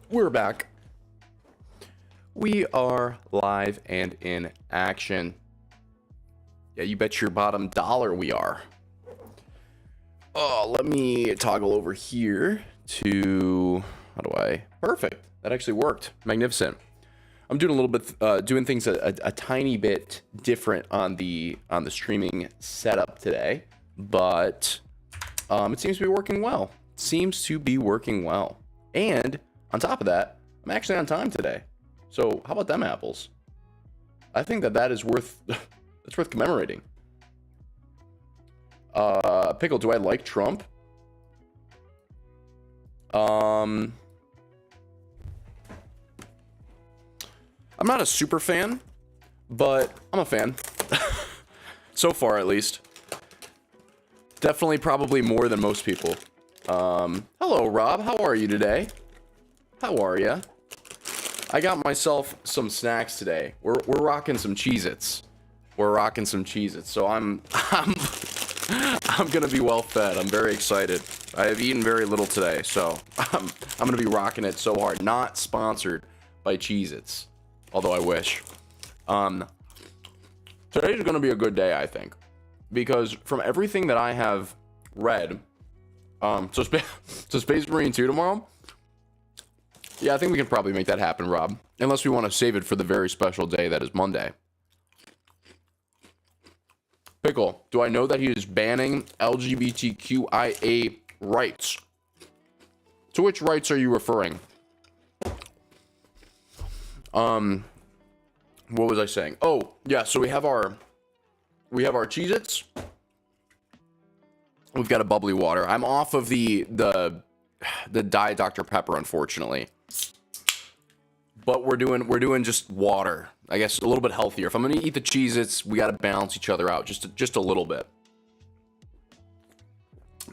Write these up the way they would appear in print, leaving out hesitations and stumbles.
We're back. We are live and in action. Yeah, you bet your bottom dollar we are. Oh, let me toggle over here to, perfect. That actually worked. Magnificent. I'm doing a little bit, doing things a tiny bit different on the streaming setup today, but it seems to be working well. And on top of that, I'm actually on time today. So how about them apples? I think that is worth that's worth commemorating. Pickle, do I like Trump? I'm not a super fan, but I'm a fan. So far, at least. Definitely probably more than most people. Hello, Rob. How are you today? How are ya? I got myself some snacks today. We're rocking some Cheez-Its. So I'm gonna be well fed. I'm very excited. I have eaten very little today, so I'm gonna be rocking it so hard. Not sponsored by Cheez-Its, although I wish. Today's gonna be a good day, I think, because from everything that I have read, so Space Marine 2 tomorrow. Yeah, I think we can probably make that happen, Rob. Unless we want to save it for the very special day that is Monday. Pickle, do I know that he is banning LGBTQIA rights? To which rights are you referring? What was I saying? Oh, yeah, so we have our Cheez-Its. We've got a bubbly water. I'm off of the Diet Dr. Pepper, unfortunately. But we're doing just water. I guess a little bit healthier. If I'm gonna eat the Cheez-Its, we gotta balance each other out just a little bit.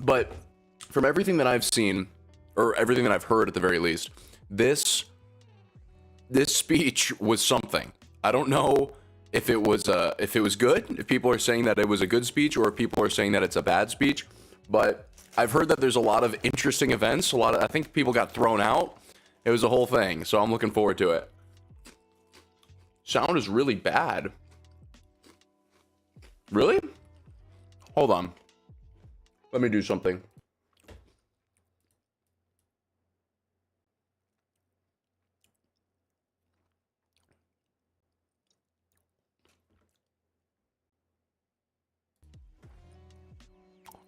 But from everything that I've seen, or everything that I've heard at the very least, this speech was something. I don't know if it was good, if people are saying that it was a good speech, or if people are saying that it's a bad speech. But I've heard that there's a lot of interesting events. I think people got thrown out. It was a whole thing, so I'm looking forward to it. Sound is really bad. Really? Hold on. Let me do something.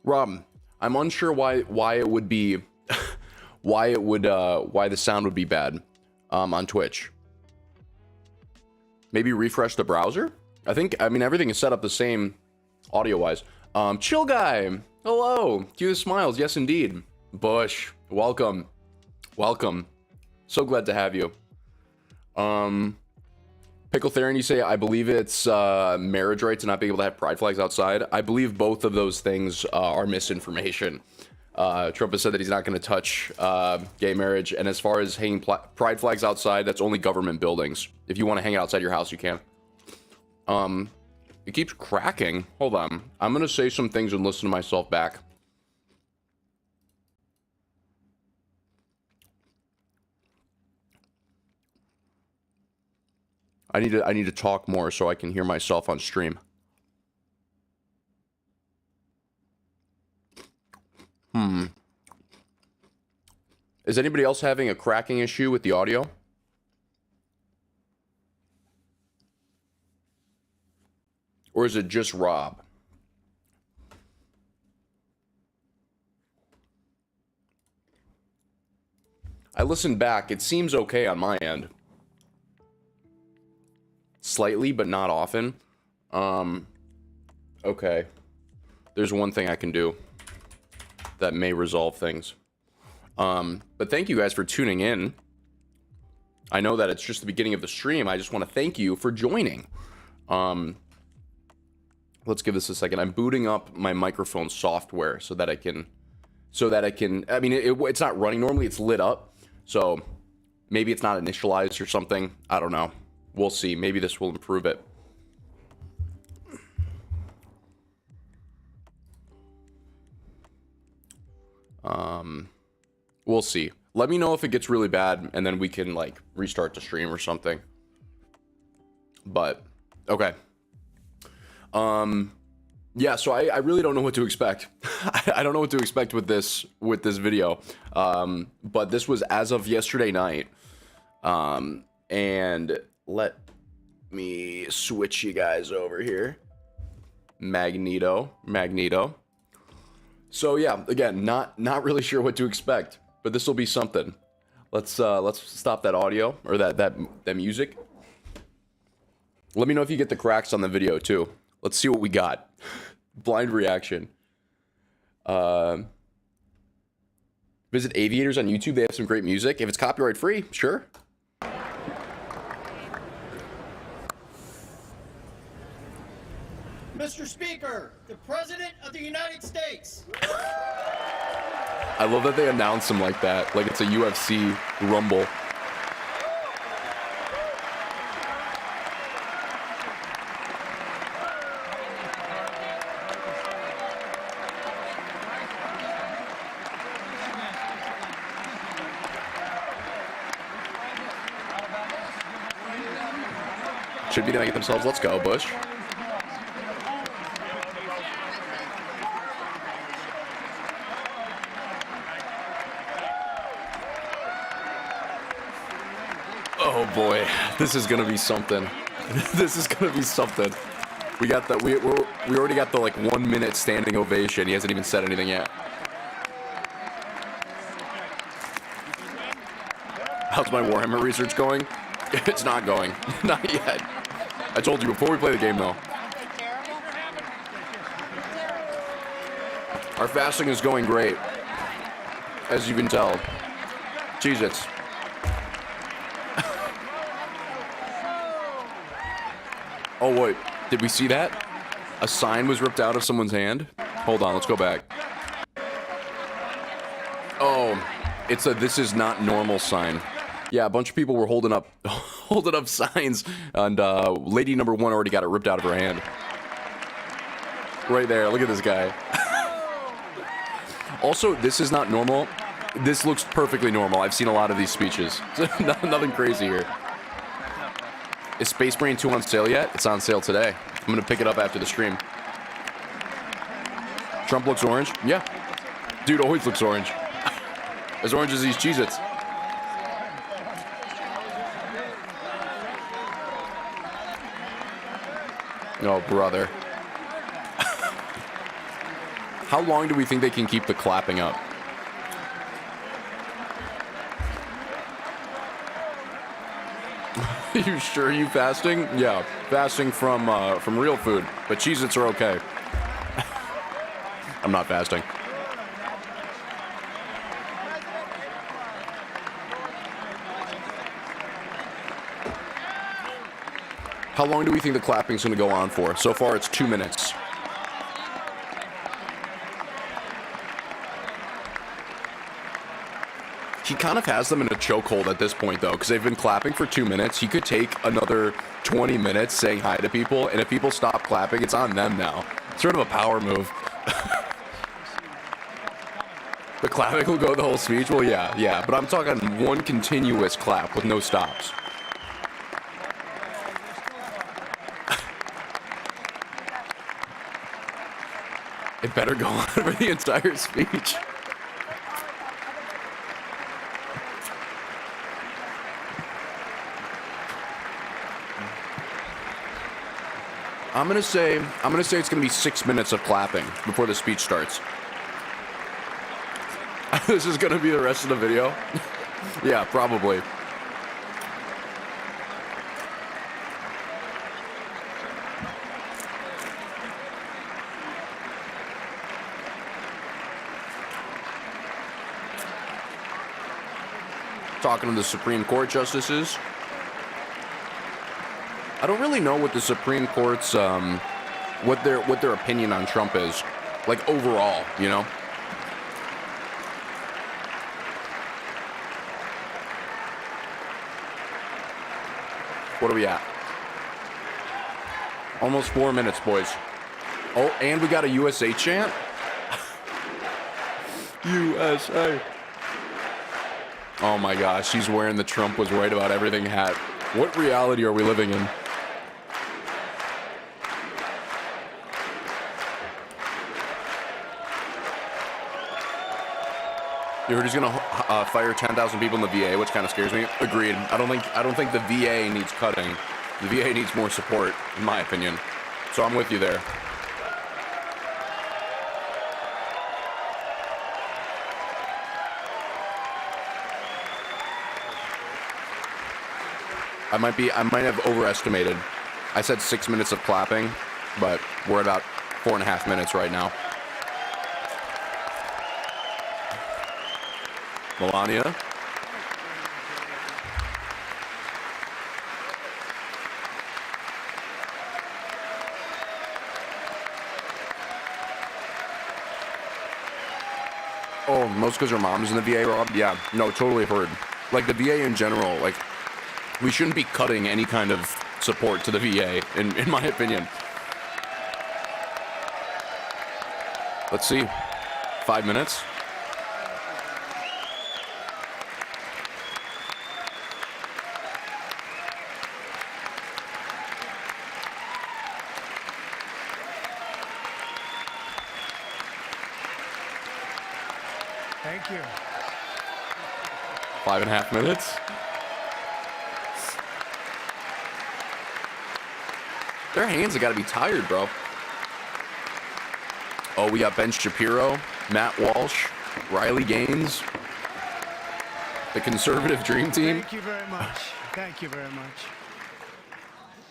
Rob, I'm unsure why it would be why the sound would be bad on Twitch. Maybe refresh the browser? I mean everything is set up the same audio wise. Chill guy, hello. Cue the smiles, yes indeed. Bush, welcome. So glad to have you. Pickle Theron, you say, I believe it's marriage rights and not being able to have pride flags outside. I believe both of those things are misinformation. Trump has said that he's not going to touch gay marriage. And as far as hanging pride flags outside, that's only government buildings. If you want to hang it outside your house, you can. It keeps cracking. Hold on. I'm going to say some things and listen to myself back. I need to talk more so I can hear myself on stream. Is anybody else having a cracking issue with the audio? Or is it just Rob? I listened back. It seems okay on my end. Slightly, but not often. Okay. There's one thing I can do that may resolve things. But thank you guys for tuning in. I know that it's just the beginning of the stream. I just want to thank you for joining. Let's give this a second. I'm booting up my microphone software so that I can, I mean, it's not running normally. It's lit up. So maybe it's not initialized or something. I don't know. We'll see. Maybe this will improve it. We'll see. Let me know if it gets really bad, and then we can like restart the stream or something. But okay. Yeah, so I really don't know what to expect. I don't know what to expect with this video. But this was as of yesterday night. And let me switch you guys over here. Magneto. So yeah, again, not really sure what to expect, but this will be something. Let's stop that audio or that music. Let me know if you get the cracks on the video too. Let's see what we got. Blind reaction. Visit Aviators on YouTube. They have some great music. If it's copyright free, sure. Mr. Speaker, the President of the United States. I love that they announce him like that, like it's a UFC rumble. Should be gonna get themselves. Let's go, Bush. Oh boy, this is gonna be something. This is gonna be something. We got that. We already got the like 1 minute standing ovation. He hasn't even said anything yet. How's my Warhammer research going? It's not going. Not yet. I told you before we play the game though. Our fasting is going great, as you can tell. Cheez-Its. Oh wait, did we see that? A sign was ripped out of someone's hand? Hold on, let's go back. Oh, it's a "this is not normal" sign. Yeah, a bunch of people were holding up signs, and lady number one already got it ripped out of her hand. Right there, look at this guy. Also, "this is not normal." This looks perfectly normal. I've seen a lot of these speeches. Nothing crazy here. Is Space Marine 2 on sale yet? It's on sale today. I'm gonna pick it up after the stream. Trump looks orange? Yeah. Dude always looks orange. As orange as these Cheez-Its. Oh, brother. How long do we think they can keep the clapping up? You sure you fasting? Yeah, fasting from real food, but Cheez-Its are okay. I'm not fasting. How long do we think the clapping's gonna go on for? So far, it's 2 minutes. He kind of has them in a chokehold at this point, though, because they've been clapping for 2 minutes. He could take another 20 minutes saying hi to people, and if people stop clapping, it's on them now. It's sort of a power move. The clapping will go the whole speech? Well, yeah, but I'm talking one continuous clap with no stops. It better go on for the entire speech. I'm gonna say it's gonna be 6 minutes of clapping before the speech starts. This is gonna be the rest of the video. Yeah, probably. Talking to the Supreme Court justices. I don't really know what the Supreme Court's what their opinion on Trump is, like overall, you know. What are we at? Almost 4 minutes, boys. Oh, and we got a USA chant. USA. Oh my gosh, she's wearing the Trump was right about everything hat. What reality are we living in? You heard he's gonna fire 10,000 people in the VA, which kind of scares me. Agreed. I don't think the VA needs cutting. The VA needs more support, in my opinion. So I'm with you there. I might have overestimated. I said 6 minutes of clapping, but we're about 4.5 minutes right now. Melania. Oh, most because her mom's in the VA, Rob? Yeah, no, totally heard. Like, the VA in general, like, we shouldn't be cutting any kind of support to the VA, in my opinion. Let's see. 5 minutes? Thank you. 5.5 minutes? Their hands have got to be tired, bro. Oh, we got Ben Shapiro, Matt Walsh, Riley Gaines, the conservative dream team. Thank you very much. Thank you very much.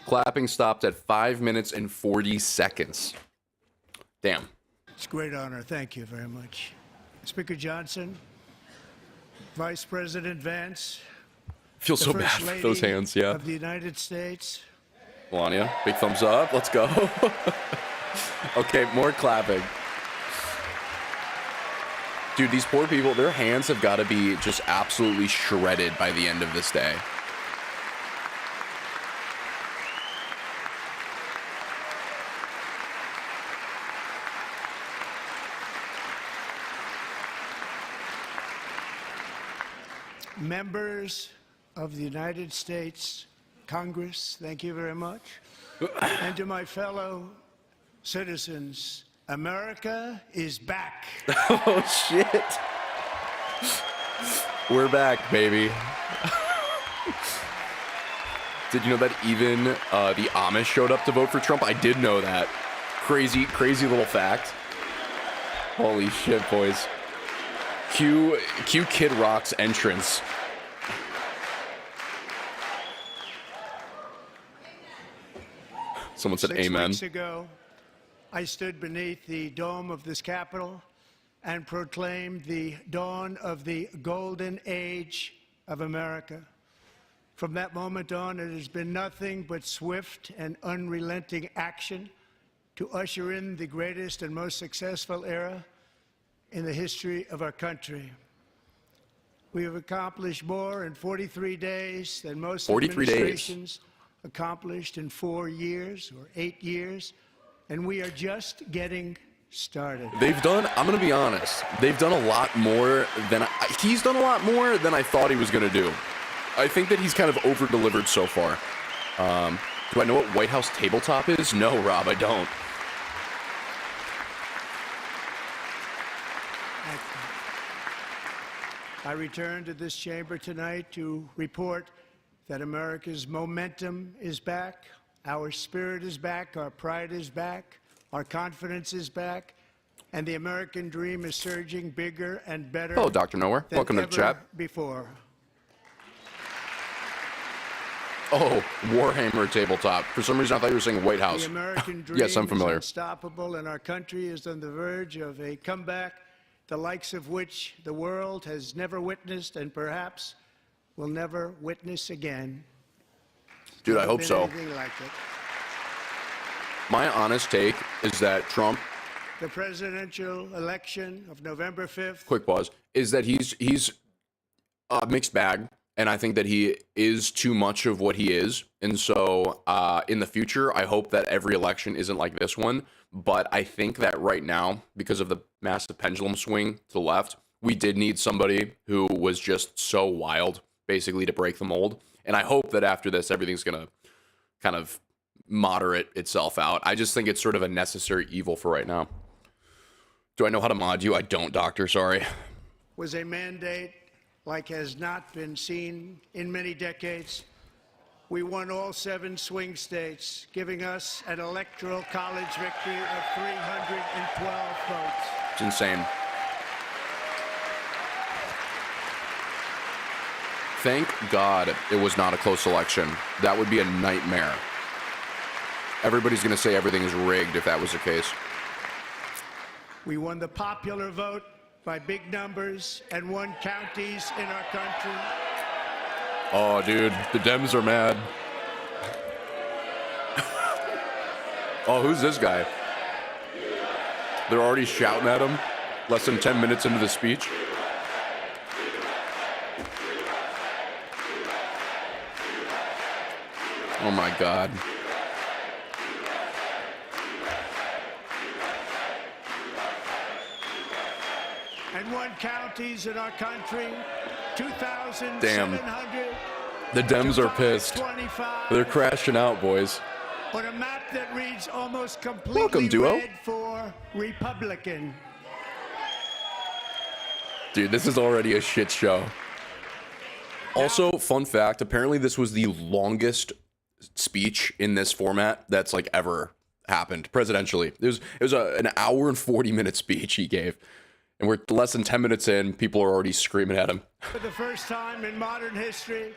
Clapping stopped at 5 minutes and 40 seconds. Damn. It's a great honor. Thank you very much. Speaker Johnson, Vice President Vance, Feels the so First bad for Lady those hands, yeah. of the United States. Melania, big thumbs up. Let's go. Okay, more clapping. Dude, these poor people, their hands have got to be just absolutely shredded by the end of this day. Members of the United States Congress, thank you very much. And to my fellow citizens, America is back. Oh, shit. We're back, baby. Did you know that even the Amish showed up to vote for Trump? I did know that. Crazy, crazy little fact. Holy shit, boys. Cue Kid Rock's entrance. Someone said amen. 6 weeks ago, I stood beneath the dome of this Capitol and proclaimed the dawn of the golden age of America. From that moment on, it has been nothing but swift and unrelenting action to usher in the greatest and most successful era in the history of our country. We have accomplished more in 43 days than most 43 days. administrations accomplished in 4 years or 8 years, and we are just getting started. They've done, I'm going to be honest, they've done a lot more than, he's done a lot more than I thought he was going to do. I think that he's kind of over-delivered so far. Do I know what White House tabletop is? No, Rob, I don't. I return to this chamber tonight to report that America's momentum is back, our spirit is back, our pride is back, our confidence is back, and the American dream is surging bigger and better. Hello, Dr. Nowhere. than Welcome to the ever chat. before. Oh, Warhammer tabletop. For some reason, I thought you were saying White House. The American dream Yes, I'm familiar. is unstoppable, and our country is on the verge of a comeback, the likes of which the world has never witnessed and perhaps will never witness again. Dude, I Never hope been so. anything like it. My honest take is that Trump, The presidential election of November 5th quick pause, is that he's a mixed bag. And I think that he is too much of what he is. And so in the future, I hope that every election isn't like this one. But I think that right now, because of the massive pendulum swing to the left, we did need somebody who was just so wild, basically, to break the mold. And I hope that after this, everything's going to kind of moderate itself out. I just think it's sort of a necessary evil for right now. Do I know how to mod you? I don't, Doctor. Sorry. Was a mandate like has not been seen in many decades. We won all 7 swing states, giving us an electoral college victory of 312 votes. It's insane. Thank God it was not a close election. That would be a nightmare. Everybody's going to say everything is rigged if that was the case. We won the popular vote by big numbers and won counties in our country. Oh, dude, the Dems are mad. Oh, who's this guy? They're already shouting at him less than 10 minutes into the speech. Oh my God. And won counties in our country, 2,700. Damn. The Dems are pissed. 25. They're crashing out, boys. On a map that reads almost completely Welcome, Duo. red for Republican. Dude, this is already a shit show. Also, fun fact, apparently this was the longest speech in this format that's like ever happened presidentially. It was an hour and 40-minute speech he gave. And we're less than 10 minutes in, people are already screaming at him. For the first time in modern history,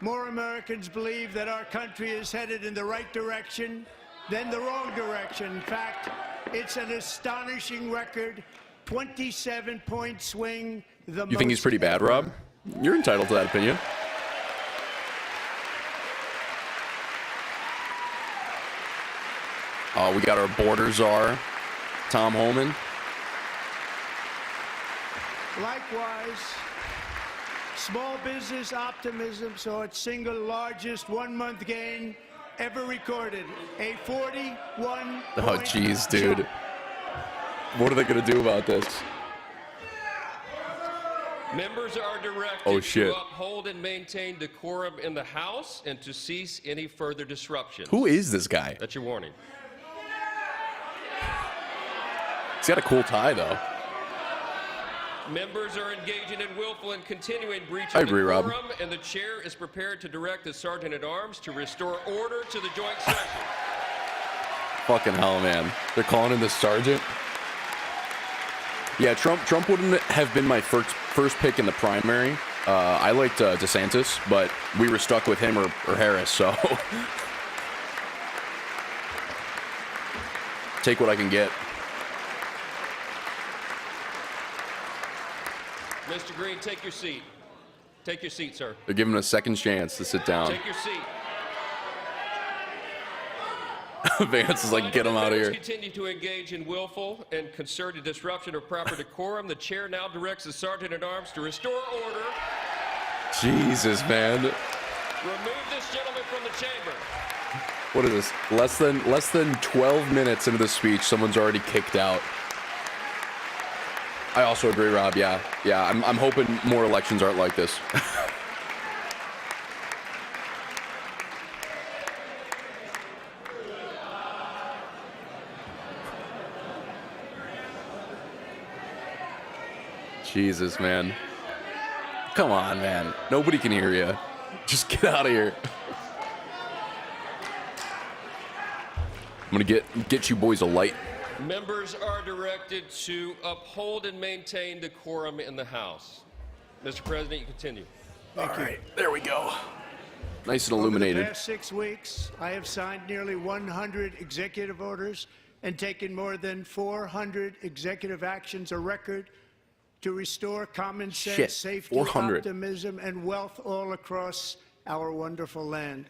more Americans believe that our country is headed in the right direction than the wrong direction. In fact, it's an astonishing record, 27-point swing. You think he's pretty bad, Rob? You're entitled to that opinion. We got our border czar, Tom Homan. Likewise, small business optimism saw its single largest one-month gain ever recorded, a 41 Oh, jeez, dude. What are they going to do about this? Members are directed Oh, shit. to uphold and maintain decorum in the House and to cease any further disruption. Who is this guy? That's your warning. He's got a cool tie, though. Members are engaging in willful and continuing breach I of agree, Rob. decorum, and the chair is prepared to direct the Sergeant-at-Arms to restore order to the joint session. Fucking hell, man. They're calling in the sergeant. Yeah, Trump wouldn't have been my first pick in the primary. I liked DeSantis, but we were stuck with him or Harris, so take what I can get. Mr. Green, take your seat. Take your seat, sir. They're giving him a second chance to sit down. Take your seat. Vance is like, get him out of here. Continue to engage in willful and concerted disruption of proper decorum. The chair now directs the Sergeant-at-Arms to restore order. Jesus, man. Remove this gentleman from the chamber. What is this? Less than 12 minutes into the speech, someone's already kicked out. I also agree, Rob. Yeah. I'm hoping more elections aren't like this. Jesus, man. Come on, man. Nobody can hear you. Just get out of here. I'm gonna get you boys a light. Members are directed to uphold and maintain decorum in the House. Mr. President, you continue. All right, there we go. Nice and Over illuminated. the past 6 weeks, I have signed nearly 100 executive orders and taken more than 400 executive actions, a record to restore common sense, Shit, safety, 400. optimism, and wealth all across our wonderful land.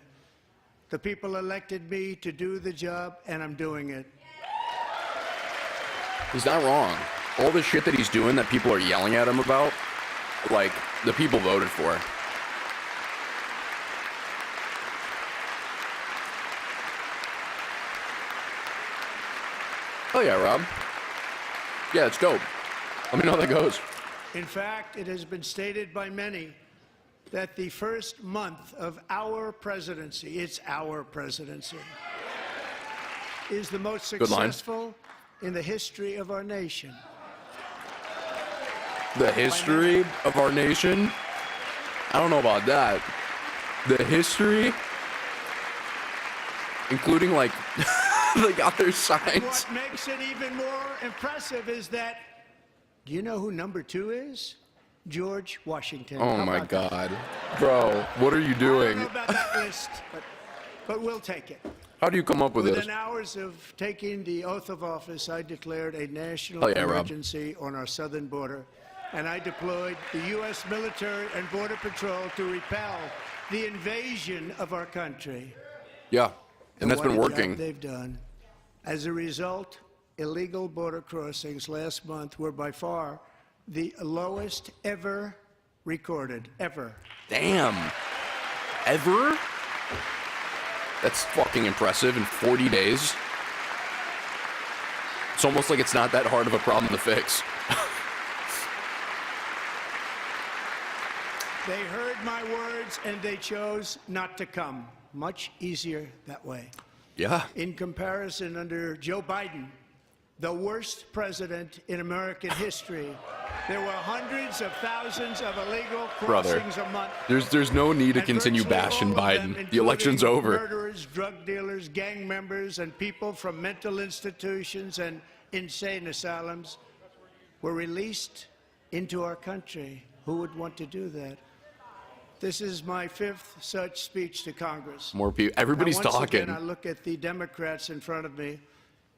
The people elected me to do the job, and I'm doing it. He's not wrong. All the shit that he's doing that people are yelling at him about, like, the people voted for. Oh yeah, Rob. Yeah, it's dope. Let me know how that goes. In fact, it has been stated by many that the first month of our presidency, it's our presidency, is the most Good line. successful in the history of our nation. The history of our nation? I don't know about that. The history, including like they got their And signs. what makes it even more impressive is that, do you know who number 2 is? George Washington. Oh How my about that? God, bro, what are you I don't doing? know about that list, but we'll take it. How do you come up with this? Within hours of taking the oath of office, I declared a national Oh, yeah, Rob. emergency on our southern border, and I deployed the U.S. military and Border Patrol to repel the invasion of our country. Yeah, and that's what been a job working. they've done. As a result, illegal border crossings last month were by far the lowest ever recorded, ever. Damn. Ever? That's fucking impressive in 40 days. It's almost like it's not that hard of a problem to fix. They heard my words and they chose not to come. Much easier that way. Yeah. In comparison, under Joe Biden, the worst president in American history, there were hundreds of thousands of illegal Brother, crossings a month. there's no need to And continue virtually bashing all of them, Biden. The election's including over. Murderers, drug dealers, gang members, and people from mental institutions and insane asylums were released into our country. Who would want to do that? This is my 5th such speech to Congress. More people. Everybody's Now, once talking. Again, I look at the Democrats in front of me,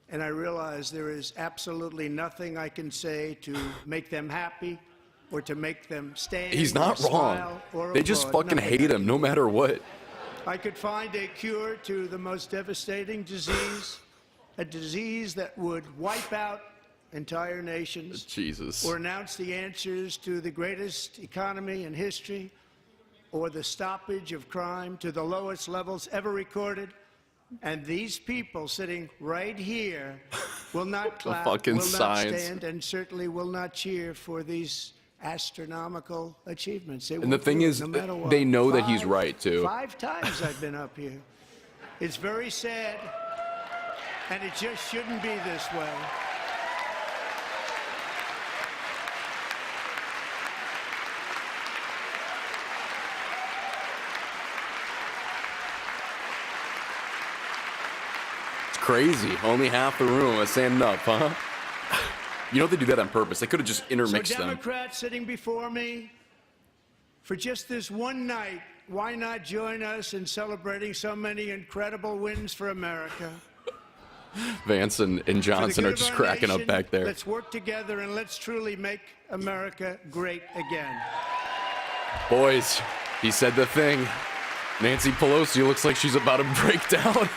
and I realize there is absolutely nothing I can say to make them happy or to make them stand. He's not or wrong. smile or They just applaud. fucking Nothing hate I him can no do. matter what. I could find a cure to the most devastating disease, a disease that would wipe out entire nations, Jesus. or announce the answers to the greatest economy in history, or the stoppage of crime to the lowest levels ever recorded. And these people sitting right here will not clap, fucking will not science. stand, and certainly will not cheer for these astronomical achievements. They And the won't thing do it, is, no matter what. they know that he's right, too. 5 times I've been up here. It's very sad, and it just shouldn't be this way. It's crazy. Only half the room is standing up, huh? You know they do that on purpose. They could have just intermixed So them. Democrats sitting before me, for just this one night, why not join us in celebrating so many incredible wins for America? Vance and For the Johnson good are of just our cracking up nation, back there. Let's work together and let's truly make America great again. Boys, he said the thing. Nancy Pelosi looks like she's about to break down.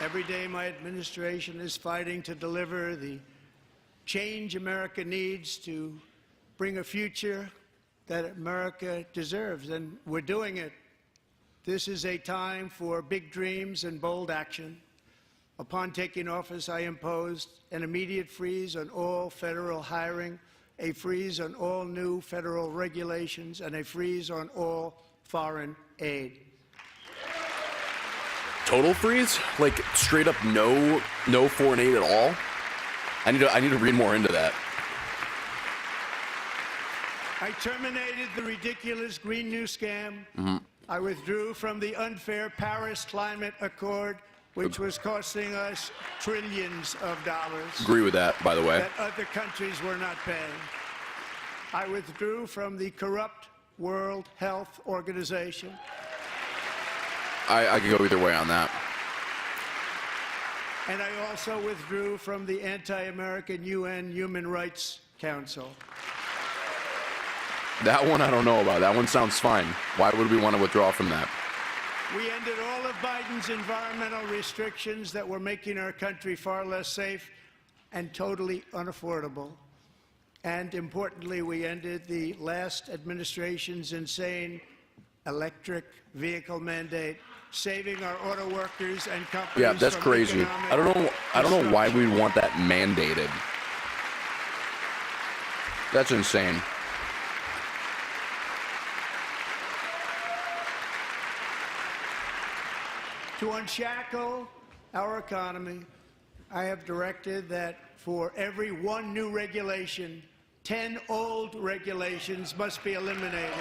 Every day, my administration is fighting to deliver the change America needs to bring a future that America deserves, and we're doing it. This is a time for big dreams and bold action. Upon taking office, I imposed an immediate freeze on all federal hiring, a freeze on all new federal regulations, and a freeze on all foreign aid. Total freeze? Like straight up no foreign aid at all? I need to read more into that. I terminated the ridiculous Green New Scam. I withdrew from the unfair Paris Climate Accord, which was costing us trillions of dollars Agree with that, by the way. that other countries were not paying. I withdrew from the corrupt World Health Organization. I could go either way on that. And I also withdrew from the anti-American UN Human Rights Council. That one I don't know about. That one sounds fine. Why would we want to withdraw from that? We ended all of Biden's environmental restrictions that were making our country far less safe and totally unaffordable. And importantly, we ended the last administration's insane electric vehicle mandate saving our auto workers and companies. Yeah, that's from crazy. economic I don't know why destruction. we'd want that mandated. That's insane. To unshackle our economy, I have directed that for every one new regulation, 10 old regulations must be eliminated,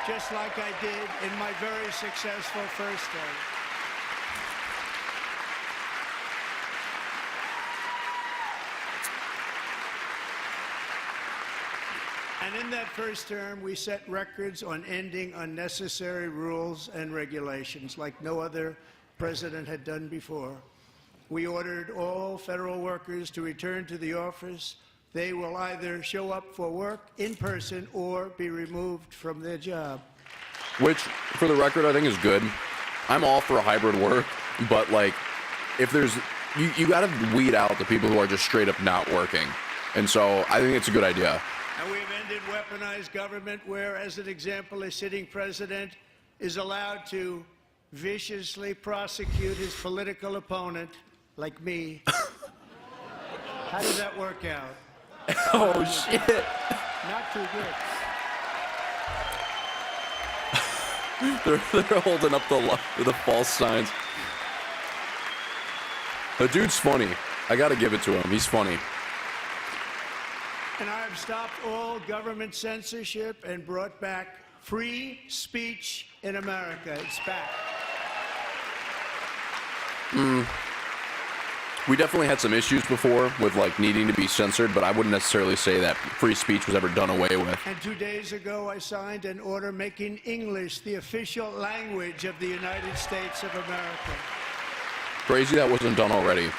just like I did in my very successful first term. And in that first term, we set records on ending unnecessary rules and regulations like no other president had done before. We ordered all federal workers to return to the office. They will either show up for work in person or be removed from their job. Which, for the record, I think is good. I'm all for a hybrid work, but like, if there's, you got to weed out the people who are just straight up not working. And so I think it's a good idea. And we've ended weaponized government where, as an example, a sitting president is allowed to viciously prosecute his political opponent, like me. How did that work out? Oh, shit. Not too good. They're holding up the false signs. The dude's funny. I got to give it to him. He's funny. And I have stopped all government censorship and brought back free speech in America. It's back. We definitely had some issues before with like needing to be censored, but I wouldn't necessarily say that free speech was ever done away with. And 2 days ago, I signed an order making English the official language of the United States of America. Crazy that wasn't done already.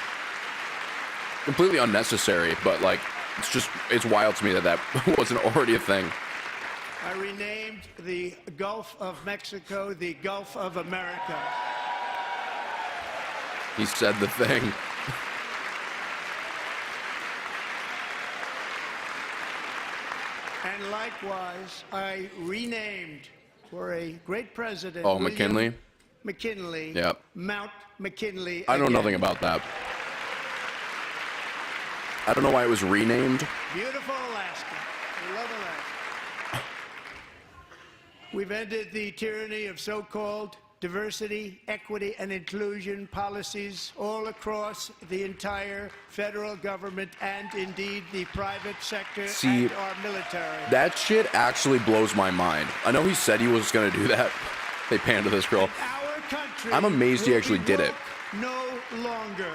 Completely unnecessary, but like, it's wild to me that that wasn't already a thing. I renamed the Gulf of Mexico the Gulf of America. He said the thing. And likewise, I renamed for a great president. Oh, William McKinley? McKinley. Yep. Mount McKinley. I know again. nothing about that. I don't know why it was renamed. Beautiful Alaska. We love Alaska. We've ended the tyranny of so-called diversity, equity, and inclusion policies all across the entire federal government and indeed the private sector See, and our military. That shit actually blows my mind. I know he said he was going to do that. They panned to this girl. Our country I'm amazed he will actually be did it. woke no longer.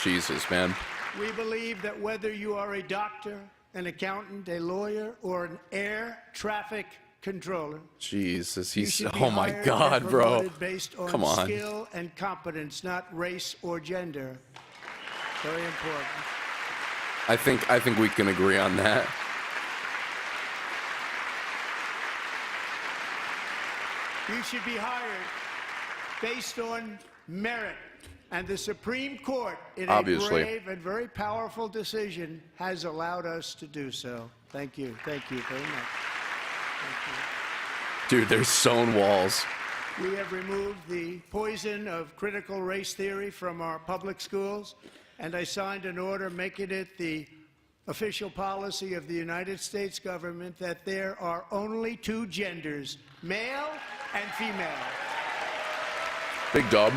Jesus, man. We believe that whether you are a doctor, an accountant, a lawyer, or an air traffic controller, Jesus, you he's, should be oh my hired God, and bro. promoted based on Come on. skill and competence, not race or gender. Very important. I think we can agree on that. You should be hired based on merit. And the Supreme Court, in Obviously. a brave and very powerful decision, has allowed us to do so. Thank you. Thank you very much. Dude, there's stone walls. We have removed the poison of critical race theory from our public schools, and I signed an order making it the official policy of the United States government that there are only two genders, male and female. Big dub.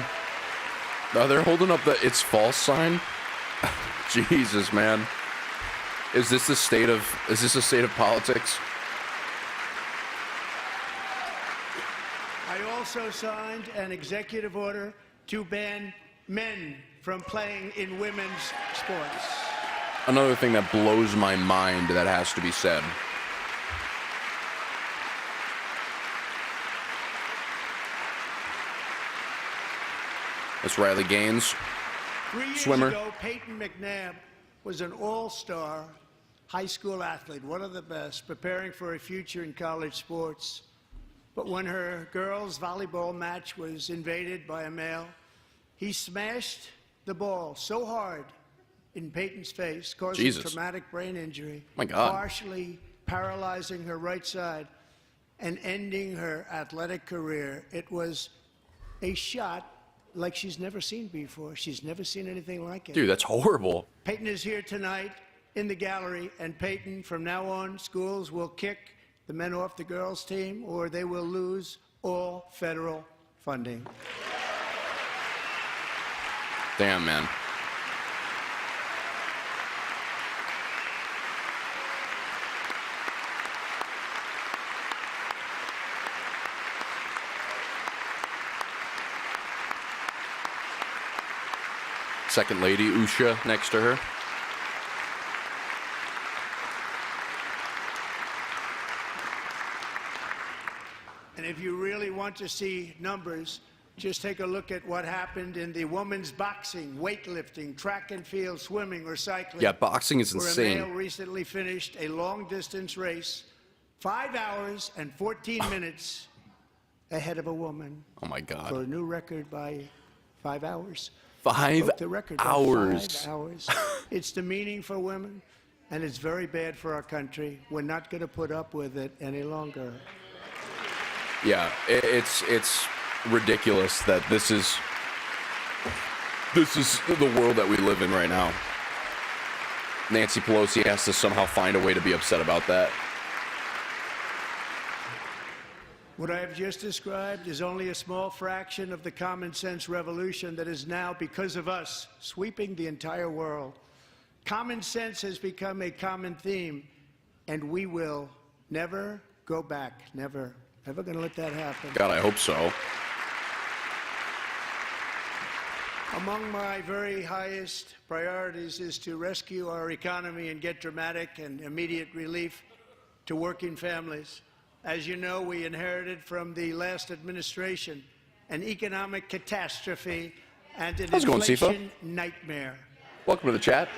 They're holding up the "it's false" sign. Jesus, man. Is this the state of politics? I also signed an executive order to ban men from playing in women's sports. Another thing that blows my mind that has to be said. That's Riley Gaines. 3 years Swimmer. ago, Peyton McNabb was an all-star high school athlete, one of the best, preparing for a future in college sports. But when her girls' volleyball match was invaded by a male, he smashed the ball so hard in Peyton's face, causing Jesus. traumatic brain injury, My God. partially paralyzing her right side and ending her athletic career. It was a shot like she's never seen before. She's never seen anything like it. Dude, that's horrible. Peyton is here tonight in the gallery, and Peyton, from now on, schools will kick the men off the girls' team, or they will lose all federal funding. Damn, man. Second Lady Usha next to her. And if you really want to see numbers, just take a look at what happened in the women's boxing, weightlifting, track and field, swimming, or cycling. Yeah, boxing is where insane. a male recently finished a long-distance race, 5 hours and 14 minutes ahead of a woman. Oh my For God. a new record by 5 hours. 5 Broke the record by hours. 5 hours. It's demeaning for women, and it's very bad for our country. We're not going to put up with it any longer. Yeah, it's ridiculous that this is the world that we live in right now. Nancy Pelosi has to somehow find a way to be upset about that. What I have just described is only a small fraction of the common sense revolution that is now, because of us, sweeping the entire world. Common sense has become a common theme, and we will never go back. Never. Never going to let that happen. God, I hope so. Among my very highest priorities is to rescue our economy and get dramatic and immediate relief to working families. As you know, we inherited from the last administration an economic catastrophe and an How's it going, inflation nightmare. Welcome to the chat.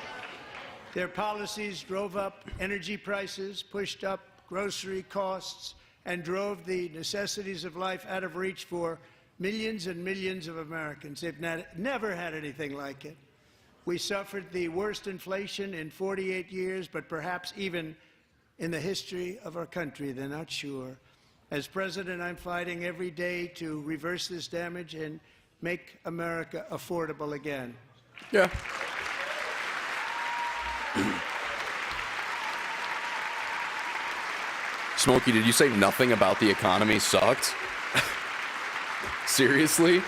Their policies drove up energy prices, pushed up grocery costs, and drove the necessities of life out of reach for millions and millions of Americans. They've never had anything like it. We suffered the worst inflation in 48 years, but perhaps even in the history of our country. They're not sure. As president, I'm fighting every day to reverse this damage and make America affordable again. Yeah. Smokey, did you say nothing about the economy sucked? Seriously?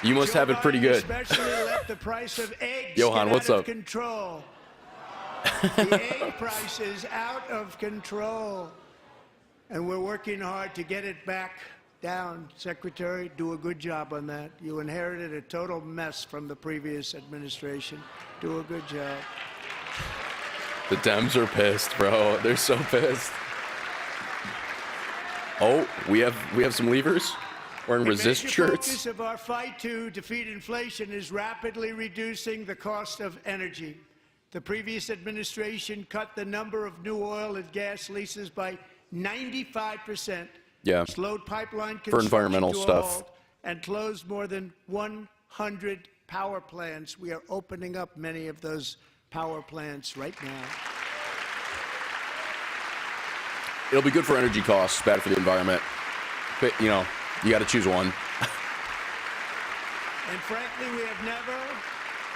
You must have it pretty good. Especially let the price of eggs Johan, get what's out of up? control. The egg price is out of control, and we're working hard to get it back down. Secretary, do a good job on that. You inherited a total mess from the previous administration. Do a good job. The Dems are pissed, bro. They're so pissed. Oh, we have some levers wearing resist The shirts. focus of our fight to defeat inflation is rapidly reducing the cost of energy. The previous administration cut the number of new oil and gas leases by 95%. Yeah. Slowed pipeline For construction environmental to a stuff. halt, and closed more than 100 power plants. We are opening up many of those power plants right now. It'll be good for energy costs, bad for the environment. But, you know, you got to choose one. And frankly, we have never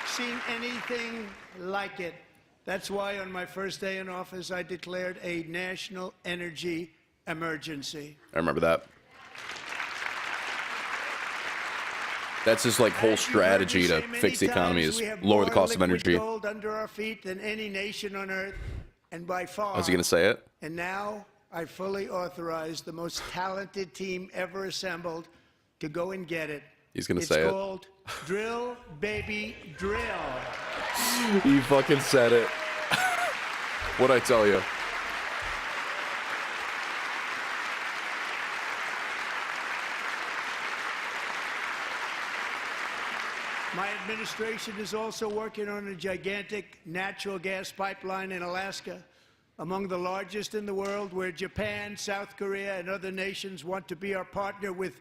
seen anything like it. That's why on my first day in office, I declared a national energy emergency. I remember that. That's his like whole As you've heard me strategy to say many fix the economy times, is we have lower the more cost of liquid energy. gold under our feet than any nation on earth, and by far. Was he going to say it? And now I fully authorize the most talented team ever assembled to go and get it. He's going to say it. It's called Drill, Baby, Drill. You fucking said it. What'd I tell you? My administration is also working on a gigantic natural gas pipeline in Alaska, among the largest in the world, where Japan, South Korea, and other nations want to be our partner with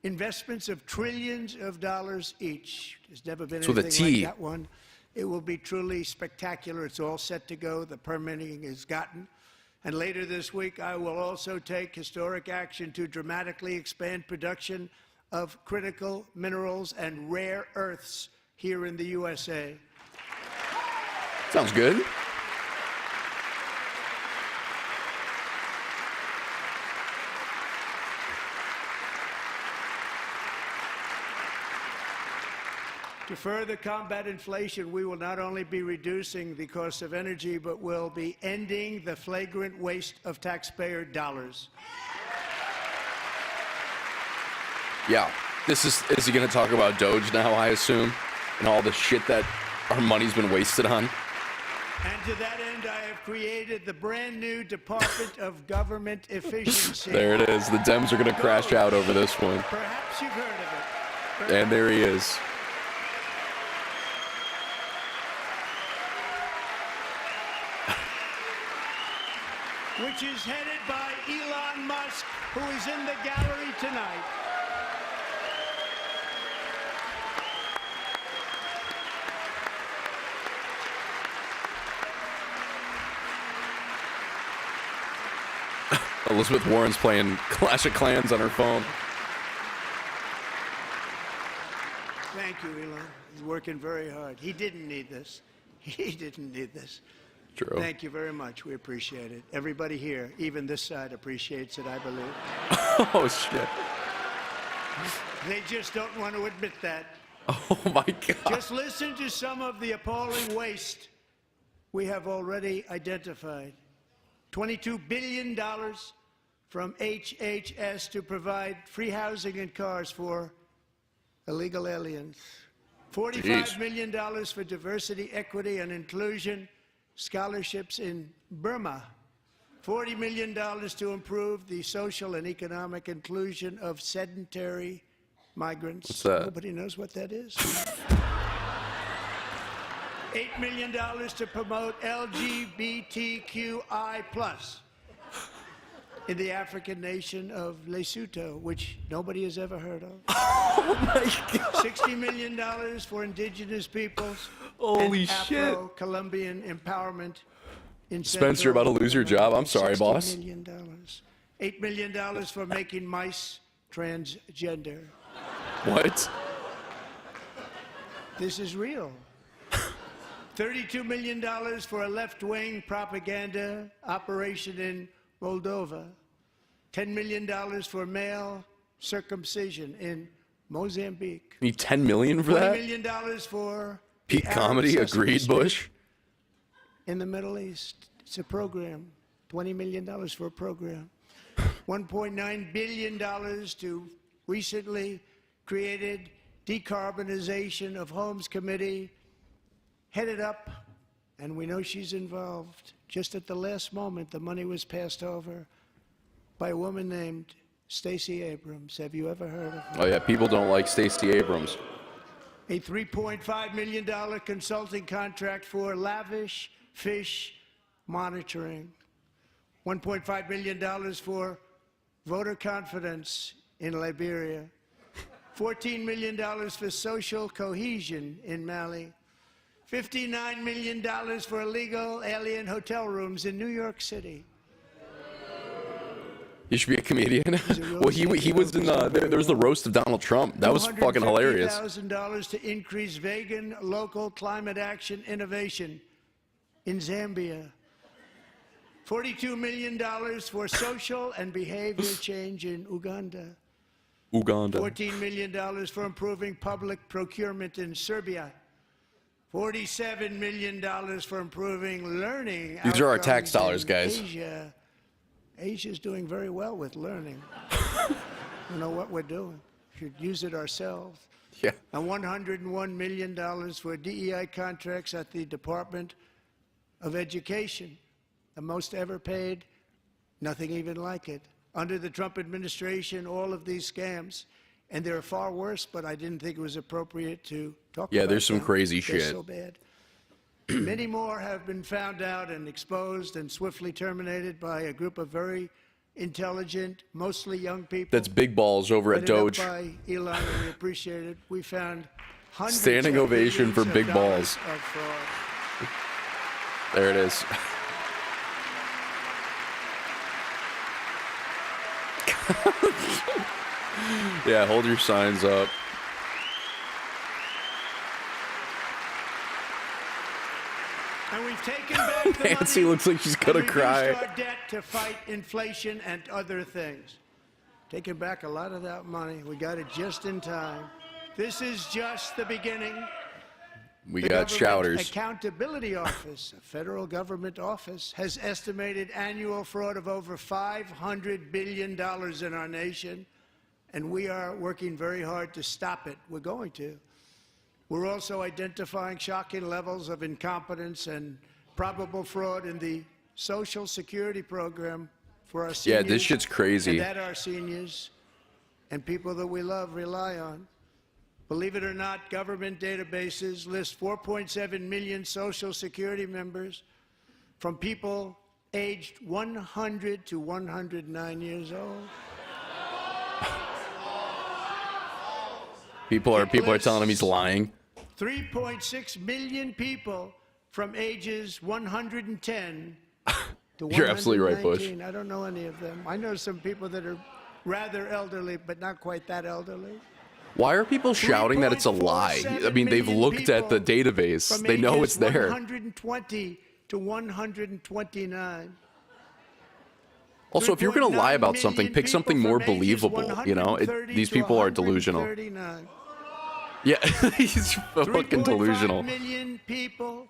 investments of trillions of dollars each. There's never been It's with a anything T. like that one. It will be truly spectacular. It's all set to go. The permitting is gotten. And later this week, I will also take historic action to dramatically expand production of critical minerals and rare earths here in the USA. Sounds good. To further combat inflation, we will not only be reducing the cost of energy, but will be ending the flagrant waste of taxpayer dollars. Yeah. Is he going to talk about Doge now, I assume? And all the shit that our money's been wasted on? And to that end, I have created the brand new Department of Government Efficiency. There it is. The Dems are going to crash out over this one. Perhaps you've heard of it. And there he is. Which is headed by Elon Musk, who is in the gallery tonight. Elizabeth Warren's playing Clash of Clans on her phone. Thank you, Elon. He's working very hard. He didn't need this. He didn't need this. True. Thank you very much. We appreciate it. Everybody here, even this side, appreciates it, I believe. Oh, shit. They just don't want to admit that. Oh, my God. Just listen to some of the appalling waste we have already identified. $22 billion from HHS to provide free housing and cars for illegal aliens. $45 million for diversity, equity, and inclusion scholarships in Burma. $40 million to improve the social and economic inclusion of sedentary migrants. What's that? Nobody knows what that is. $8 million to promote LGBTQI+ in the African nation of Lesotho, which nobody has ever heard of. Oh, my God. $60 million for indigenous peoples. Holy and shit. Afro-Colombian empowerment in Spencer, you're about to lose your job. I'm sorry, boss. $60 million. $8 million for making mice transgender. What? This is real. $32 million for a left-wing propaganda operation in Moldova. $10 million for male circumcision in Mozambique. You need $10 million for $20 that? million for Peak the Arab comedy, Sesame agreed, Street Bush. in the Middle East. It's a program. $20 million for a program. $1.9 billion to recently created Decarbonization of Homes Committee, headed up, and we know she's involved. Just at the last moment, the money was passed over by a woman named Stacey Abrams. Have you ever heard of her? Oh, yeah, people don't like Stacey Abrams. A $3.5 million consulting contract for lavish fish monitoring. $1.5 million for voter confidence in Liberia. $14 million for social cohesion in Mali. $59 million for illegal alien hotel rooms in New York City. You should be a comedian. Well, he was in there was the roast of Donald Trump. That was fucking hilarious. $250,000 to increase vegan local climate action innovation in Zambia. $42 million for social and behavior change in Uganda. $14 million for improving public procurement in Serbia. $47 million for improving learning. These are our outcomes tax dollars, in guys. Asia. Asia's doing very well with learning. You know what we're doing. Should use it ourselves. Yeah. And $101 million for DEI contracts at the Department of Education. The most ever paid, nothing even like it. Under the Trump administration, all of these scams, and they're far worse, but I didn't think it was appropriate to talk about Yeah, there's some them. crazy They're shit. so bad. Many more have been found out and exposed and swiftly terminated by a group of very intelligent, mostly young people. That's big balls over at Headed up Doge. by Elon, and we appreciate it. We found hundreds Standing of ovation for billions of big dollars balls. of fraud. There it is. Yeah, hold your signs up. And we've taken back the Nancy money looks like she's gonna and cry. reduced our debt to fight inflation and other things. Taking back a lot of that money. We got it just in time. This is just the beginning. We The got Government shouters. Accountability Office, a federal government office, has estimated annual fraud of over $500 billion in our nation, and we are working very hard to stop it. We're going to. We're also identifying shocking levels of incompetence and probable fraud in the Social Security program for our Yeah, seniors. this shit's crazy. And that our seniors and people that we love rely on. Believe it or not, government databases list 4.7 million Social Security members from people aged 100 to 109 years old. People are telling him he's lying. 3.6 million people from ages 110 to 119. You're absolutely right, Bush. I don't know any of them. I know some people that are rather elderly, but not quite that elderly. Why are people shouting that it's a lie? I mean, they've looked at the database. From They know ages it's there. 120 to 129. Also, if you're going to lie 3.9 about something, million pick something people more from ages believable, you know? 130 These to people are delusional. 139. Yeah, he's fucking delusional. 3.5 million people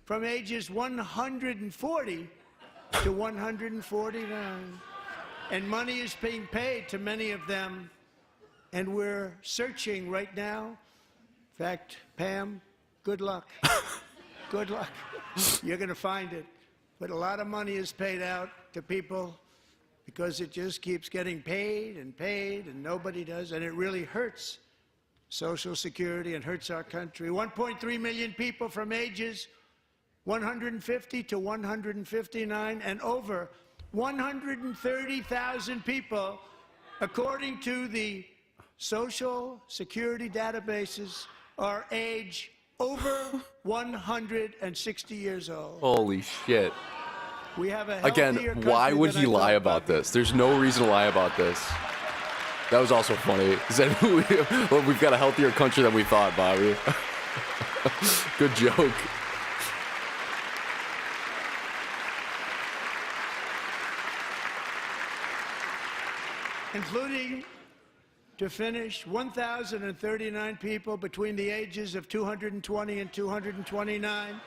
from ages 140 to 149. And money is being paid to many of them. And we're searching right now. In fact, Pam, good luck. Good luck. You're going to find it. But a lot of money is paid out to people because it just keeps getting paid, and nobody does. And it really hurts Social Security and hurts our country. 1.3 million people from ages 150 to 159, and over 130,000 people, according to the Social Security databases, are age over 160 years old. Holy shit. We have a Again, healthier why country would than he I lie thought, about Bobby. this? There's no reason to lie about this. That was also funny. He said, well, we've got a healthier country than we thought, Bobby. Good joke. Including, to finish, 1,039 people between the ages of 220 and 229.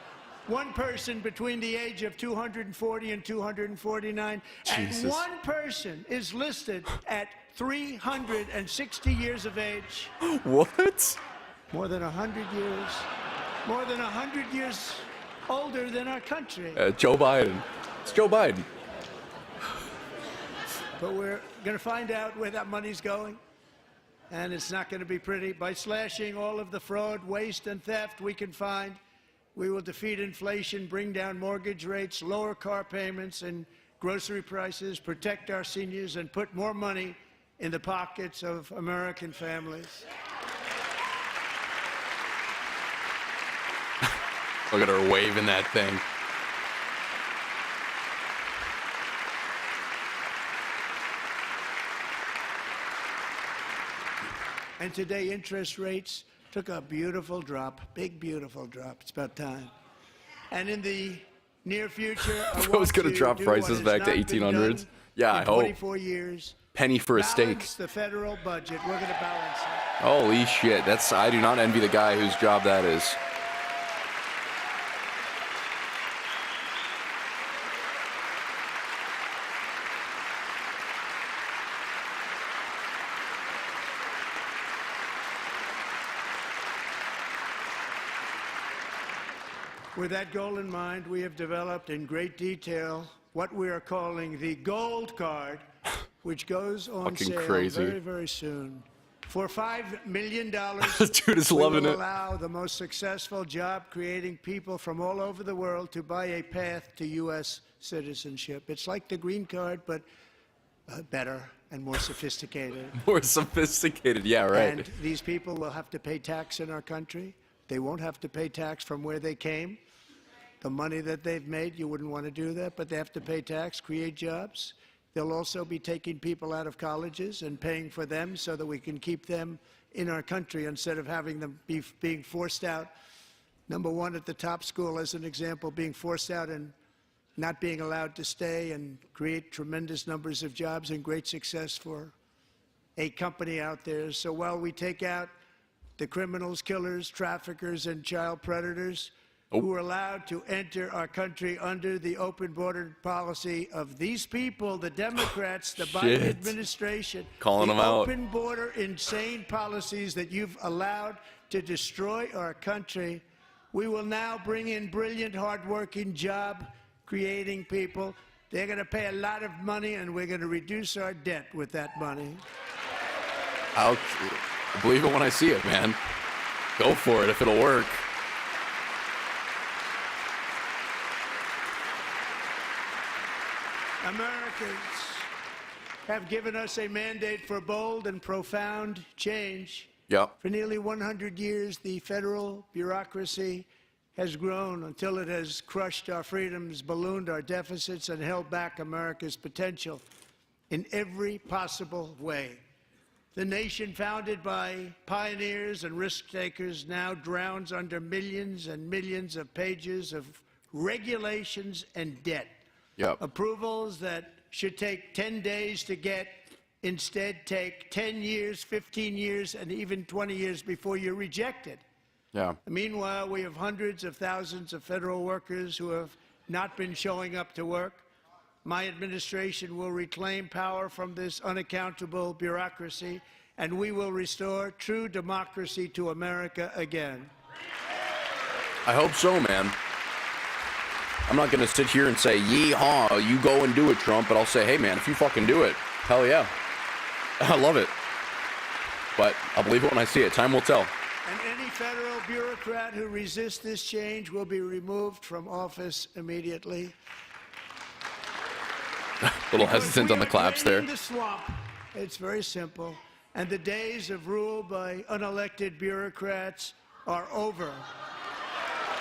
One person between the age of 240 and 249. Jesus. And one person is listed at 360 years of age. What? More than 100 years. More than 100 years older than our country. Joe Biden. It's Joe Biden. But we're going to find out where that money's going. And it's not going to be pretty. By slashing all of the fraud, waste, and theft we can find, we will defeat inflation, bring down mortgage rates, lower car payments and grocery prices, protect our seniors, and put more money in the pockets of American families. Look at her waving that thing. And today, interest rates took a beautiful drop, big, beautiful drop. It's about time. And in the near future, I was gonna to drop do prices what has back to not been 1800s. done Yeah, in I hope. 24 years. Penny for a steak. Balance the federal budget. We're going to balance it. Holy shit. I do not envy the guy whose job that is. With that goal in mind, we have developed in great detail what we are calling the Gold Card, which goes on Fucking sale crazy. very, very soon. For $5 million, Dude is we loving will it. allow the most successful job-creating people from all over the world to buy a path to U.S. citizenship. It's like the green card, but better and more sophisticated. More sophisticated, yeah, right. And these people will have to pay tax in our country. They won't have to pay tax from where they came. The money that they've made, you wouldn't want to do that, but they have to pay tax, create jobs. They'll also be taking people out of colleges and paying for them so that we can keep them in our country instead of having them being forced out. Number one, at the top school, as an example, being forced out and not being allowed to stay and create tremendous numbers of jobs and great success for a company out there. So while we take out the criminals, killers, traffickers, and child predators who are allowed to enter our country under the open border policy of these people, the Democrats, the Biden Shit. administration, Calling the them out. open border insane policies that you've allowed to destroy our country, we will now bring in brilliant, hardworking, job-creating people. They're going to pay a lot of money, and we're going to reduce our debt with that money. I'll believe it when I see it, man. Go for it if it'll work. Americans have given us a mandate for bold and profound change. Yep. For nearly 100 years, the federal bureaucracy has grown until it has crushed our freedoms, ballooned our deficits, and held back America's potential in every possible way. The nation founded by pioneers and risk-takers now drowns under millions and millions of pages of regulations and debt. Yep. Approvals that should take 10 days to get instead take 10 years, 15 years, and even 20 years before you're rejected. Yeah. Meanwhile, we have hundreds of thousands of federal workers who have not been showing up to work. My administration will reclaim power from this unaccountable bureaucracy, and we will restore true democracy to America again. I hope so, man. I'm not going to sit here and say, yee-haw, you go and do it, Trump, but I'll say, hey, man, if you fucking do it, hell yeah. I love it. But I'll believe it when I see it. Time will tell. And any federal bureaucrat who resists this change will be removed from office immediately. Little hesitant on the claps there. The swamp. It's very simple. And the days of rule by unelected bureaucrats are over.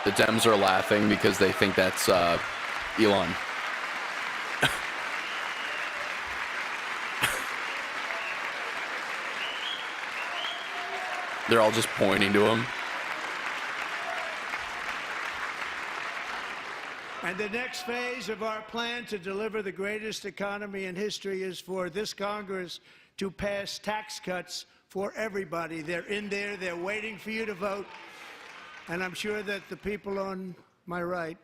The Dems are laughing because they think that's Elon. They're all just pointing to him. And the next phase of our plan to deliver the greatest economy in history is for this Congress to pass tax cuts for everybody. They're in there. They're waiting for you to vote. And I'm sure that the people on my right,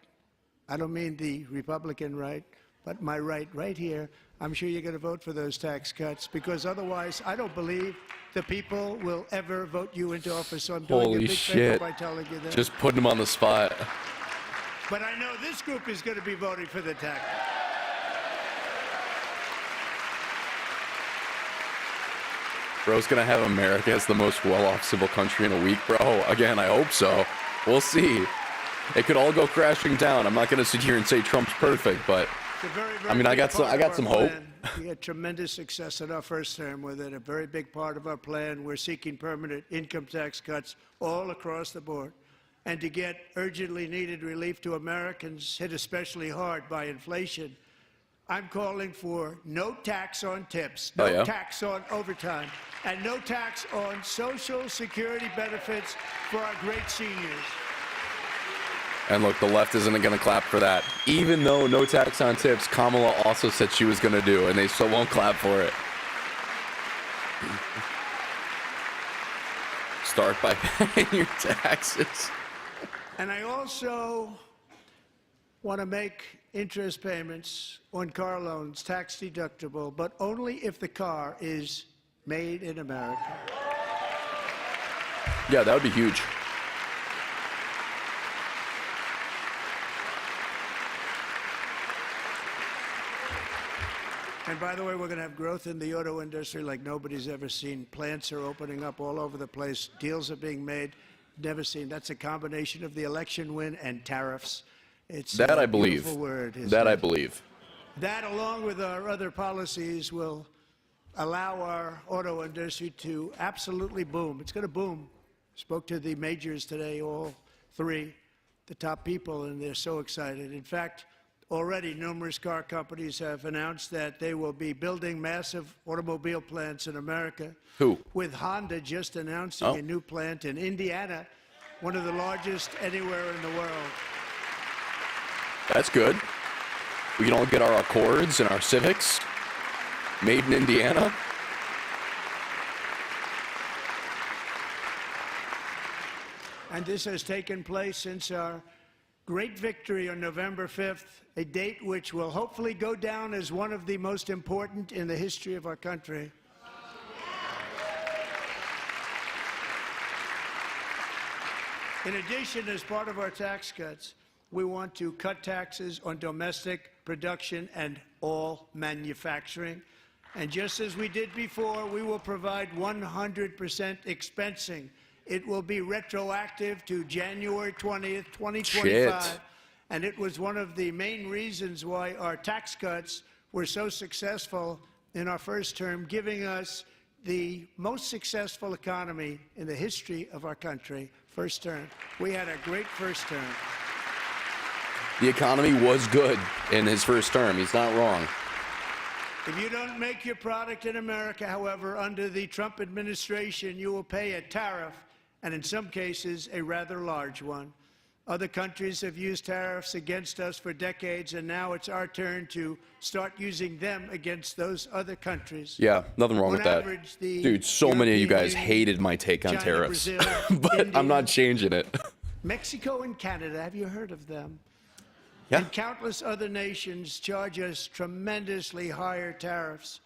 I don't mean the Republican right, but my right here, I'm sure you're going to vote for those tax cuts, because otherwise I don't believe the people will ever vote you into office. So I'm doing you a Holy big favor shit. by telling you that. Just putting him on the spot. But I know this group is going to be voting for the tax. Bro's gonna have America as the most well-off civil country in a week, bro. Again, I hope so. We'll see. It could all go crashing down. I'm not gonna sit here and say Trump's perfect, but I mean, I got some hope. We had tremendous success in our first term with it. A very big part of our plan. We're seeking permanent income tax cuts all across the board, and to get urgently needed relief to Americans hit especially hard by inflation. I'm calling for no tax on tips, no tax on overtime, and no tax on Social Security benefits for our great seniors. And look, the left isn't going to clap for that. Even though no tax on tips, Kamala also said she was going to do, and they still won't clap for it. Start by paying your taxes. And I also want to make interest payments on car loans tax deductible, but only if the car is made in America. Yeah, that would be huge. And by the way, we're going to have growth in the auto industry like nobody's ever seen. Plants are opening up all over the place. Deals are being made. Never seen. That's a combination of the election win and tariffs. It's that I believe. Word, that I believe. That, along with our other policies, will allow our auto industry to absolutely boom. It's going to boom. Spoke to the majors today, all three, the top people, and they're so excited. In fact, already numerous car companies have announced that they will be building massive automobile plants in America. Who? With Honda just announcing a new plant in Indiana, one of the largest anywhere in the world. That's good. We can all get our Accords and our Civics made in Indiana. And this has taken place since our great victory on November 5th, a date which will hopefully go down as one of the most important in the history of our country. In addition, as part of our tax cuts, we want to cut taxes on domestic production and all manufacturing. And just as we did before, we will provide 100% expensing. It will be retroactive to January 20th, 2025. Shit. And it was one of the main reasons why our tax cuts were so successful in our first term, giving us the most successful economy in the history of our country. First term. We had a great first term. The economy was good in his first term. He's not wrong. If you don't make your product in America, however, under the Trump administration, you will pay a tariff, and in some cases, a rather large one. Other countries have used tariffs against us for decades, and now it's our turn to start using them against those other countries. Yeah, nothing wrong with that. Average, the Dude, so many of you guys European hated my take on China, tariffs. Brazil, But India, I'm not changing it. Mexico and Canada, have you heard of them? Yeah. And countless other nations charge us tremendously higher tariffs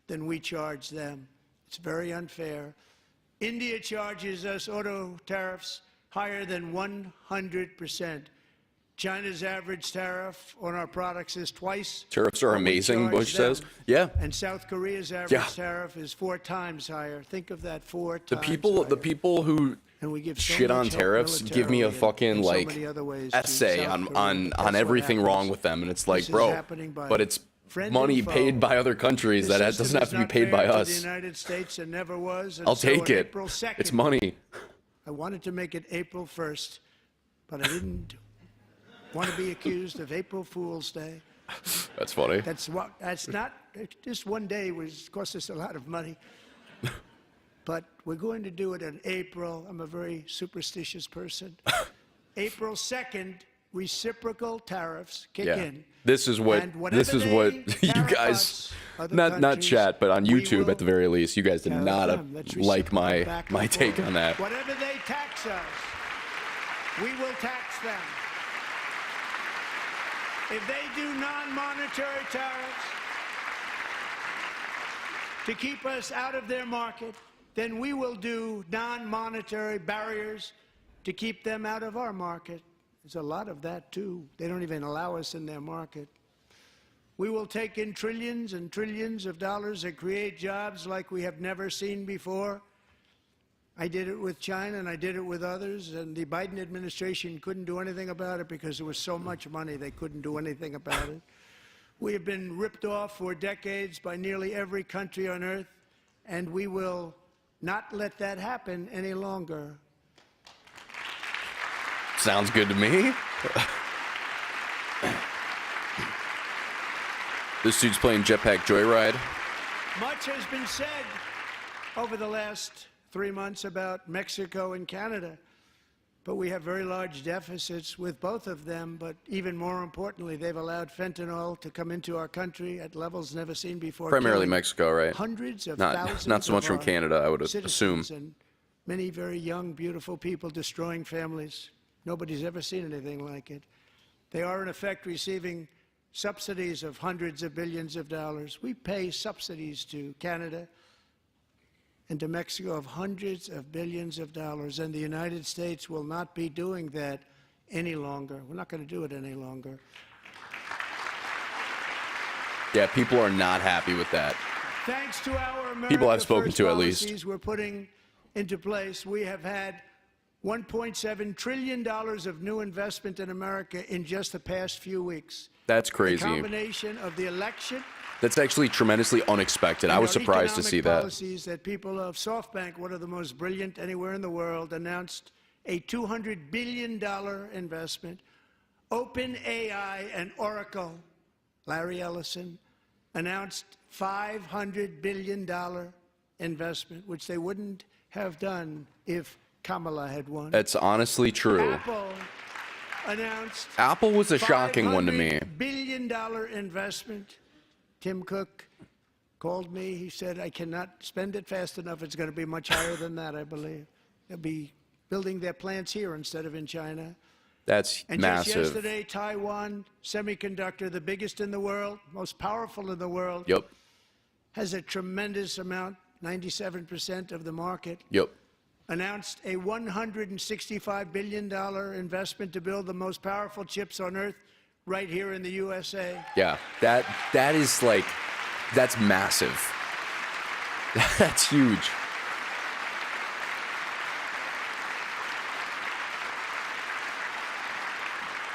than we charge them. It's very unfair. India charges us auto tariffs higher than 100%. China's average tariff on our products is twice. Tariffs are what we amazing, charge Bush them. says. Yeah. And South Korea's average Yeah. tariff is 4 times higher. Think of that, 4 The times people who And we give so shit on much help tariffs give me a militarily fucking and so like many other ways to essay South on Korea. on That's what everything wrong happens. with them, and it's like, This is bro, happening by but it's friend money and foe. paid by other countries The that system doesn't have is to be not paid by fair to us. The United States and never was. And I'll so take on it. April 2nd, It's money. I wanted to make it April 1st, but I didn't want to be accused of April Fool's Day. That's funny. That's not. Just one day was cost us a lot of money. But we're going to do it in April. I'm a very superstitious person. April 2nd, reciprocal tariffs kick Yeah. in. And This is what they you tariff guys, us, other not countries, chat, but on we YouTube will at the very least, you guys did tariff not them. That's like reciprocal back my and take forth. on that. Whatever they tax us, we will tax them. If they do non-monetary tariffs to keep us out of their market, then we will do non-monetary barriers to keep them out of our market. There's a lot of that, too. They don't even allow us in their market. We will take in trillions and trillions of dollars and create jobs like we have never seen before. I did it with China, and I did it with others, and the Biden administration couldn't do anything about it because there was so much money they couldn't do anything about it. We have been ripped off for decades by nearly every country on earth, and we will not let that happen any longer. Sounds good to me. This dude's playing Jetpack Joyride. Much has been said over the last 3 months about Mexico and Canada, but we have very large deficits with both of them. But even more importantly, they've allowed fentanyl to come into our country at levels never seen before. Primarily killing Mexico, right? Hundreds of Not thousands so much of from our Canada, I would assume. citizens and many very young, beautiful people destroying families. Nobody's ever seen anything like it. They are, in effect, receiving subsidies of hundreds of billions of dollars. We pay subsidies to Canada and to Mexico of hundreds of billions of dollars, and the United States will not be doing that any longer. We're not going to do it any longer. Yeah, people are not happy with that. Thanks to our America People I've spoken First to, at least. policies we're putting into place, we have had $1.7 trillion of new investment in America in just the past few weeks. That's The crazy. combination of the election That's actually tremendously unexpected. I was Our surprised to see economic that. policies that people of SoftBank, one of the most brilliant anywhere in the world, announced a $200 billion investment. OpenAI and Oracle, Larry Ellison, announced $500 billion investment, which they wouldn't have done if Kamala had won. That's honestly true. Apple announced Apple was a shocking one to me. $500 billion investment. Tim Cook called me. He said, I cannot spend it fast enough. It's going to be much higher than that, I believe. They'll be building their plants here instead of in China. That's And massive. just yesterday, Taiwan Semiconductor, the biggest in the world, most powerful in the world, Yep. has a tremendous amount, 97% of the market, Yep. announced a $165 billion investment to build the most powerful chips on earth right here in the USA. Yeah. That is like, that's massive. That's huge.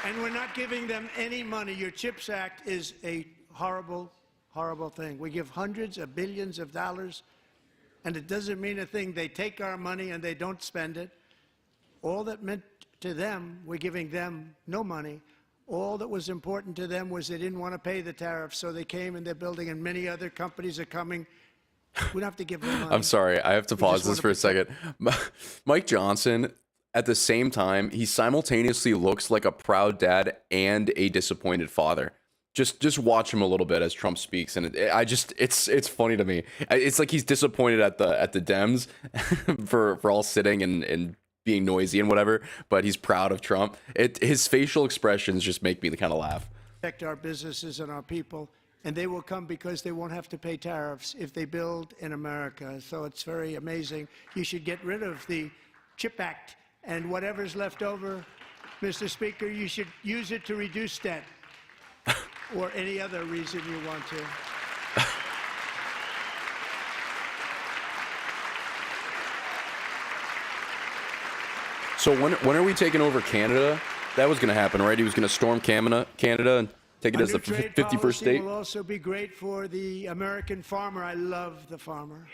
And we're not giving them any money. Your CHIPS Act is a horrible, horrible thing. We give hundreds of billions of dollars, and it doesn't mean a thing. They take our money and they don't spend it. All that meant to them, we're giving them no money. All that was important to them was they didn't want to pay the tariffs, so they came and they're building, and many other companies are coming. We don't have to give them money. I'm sorry. I have to pause this just for a wanna second. Mike Johnson, at the same time, he simultaneously looks like a proud dad and a disappointed father. Just watch him a little bit as Trump speaks, and it's funny to me. It's like he's disappointed at the Dems for all sitting and being noisy and whatever, but he's proud of Trump. His facial expressions just make me kind of laugh. Protect our businesses and our people, and they will come because they won't have to pay tariffs if they build in America. So it's very amazing. You should get rid of the CHIP Act, and whatever's left over, Mr. Speaker, you should use it to reduce debt or any other reason you want to. So when are we taking over Canada? That was going to happen, right? He was going to storm Canada and take it as the 51st state. Will also be great for the American farmer. I love the farmer.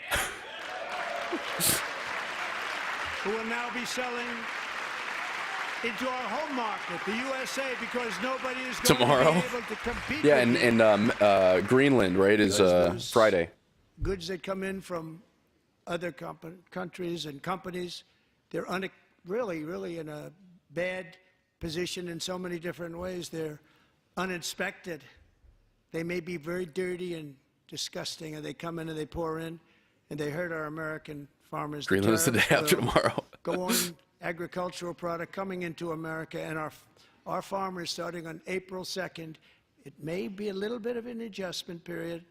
Who will now be selling into our home market, the USA, because nobody is going Tomorrow? to be able to compete. Yeah, with you. and Greenland, right, is Those Friday. Goods that come in from other countries and companies, they're really in a bad position in so many different ways. They're uninspected. They may be very dirty and disgusting, and they come in and they pour in, and they hurt our American farmers. Greenland is the day after tomorrow. Go on agricultural product coming into America, and our farmers starting on April 2nd. It may be a little bit of an adjustment period.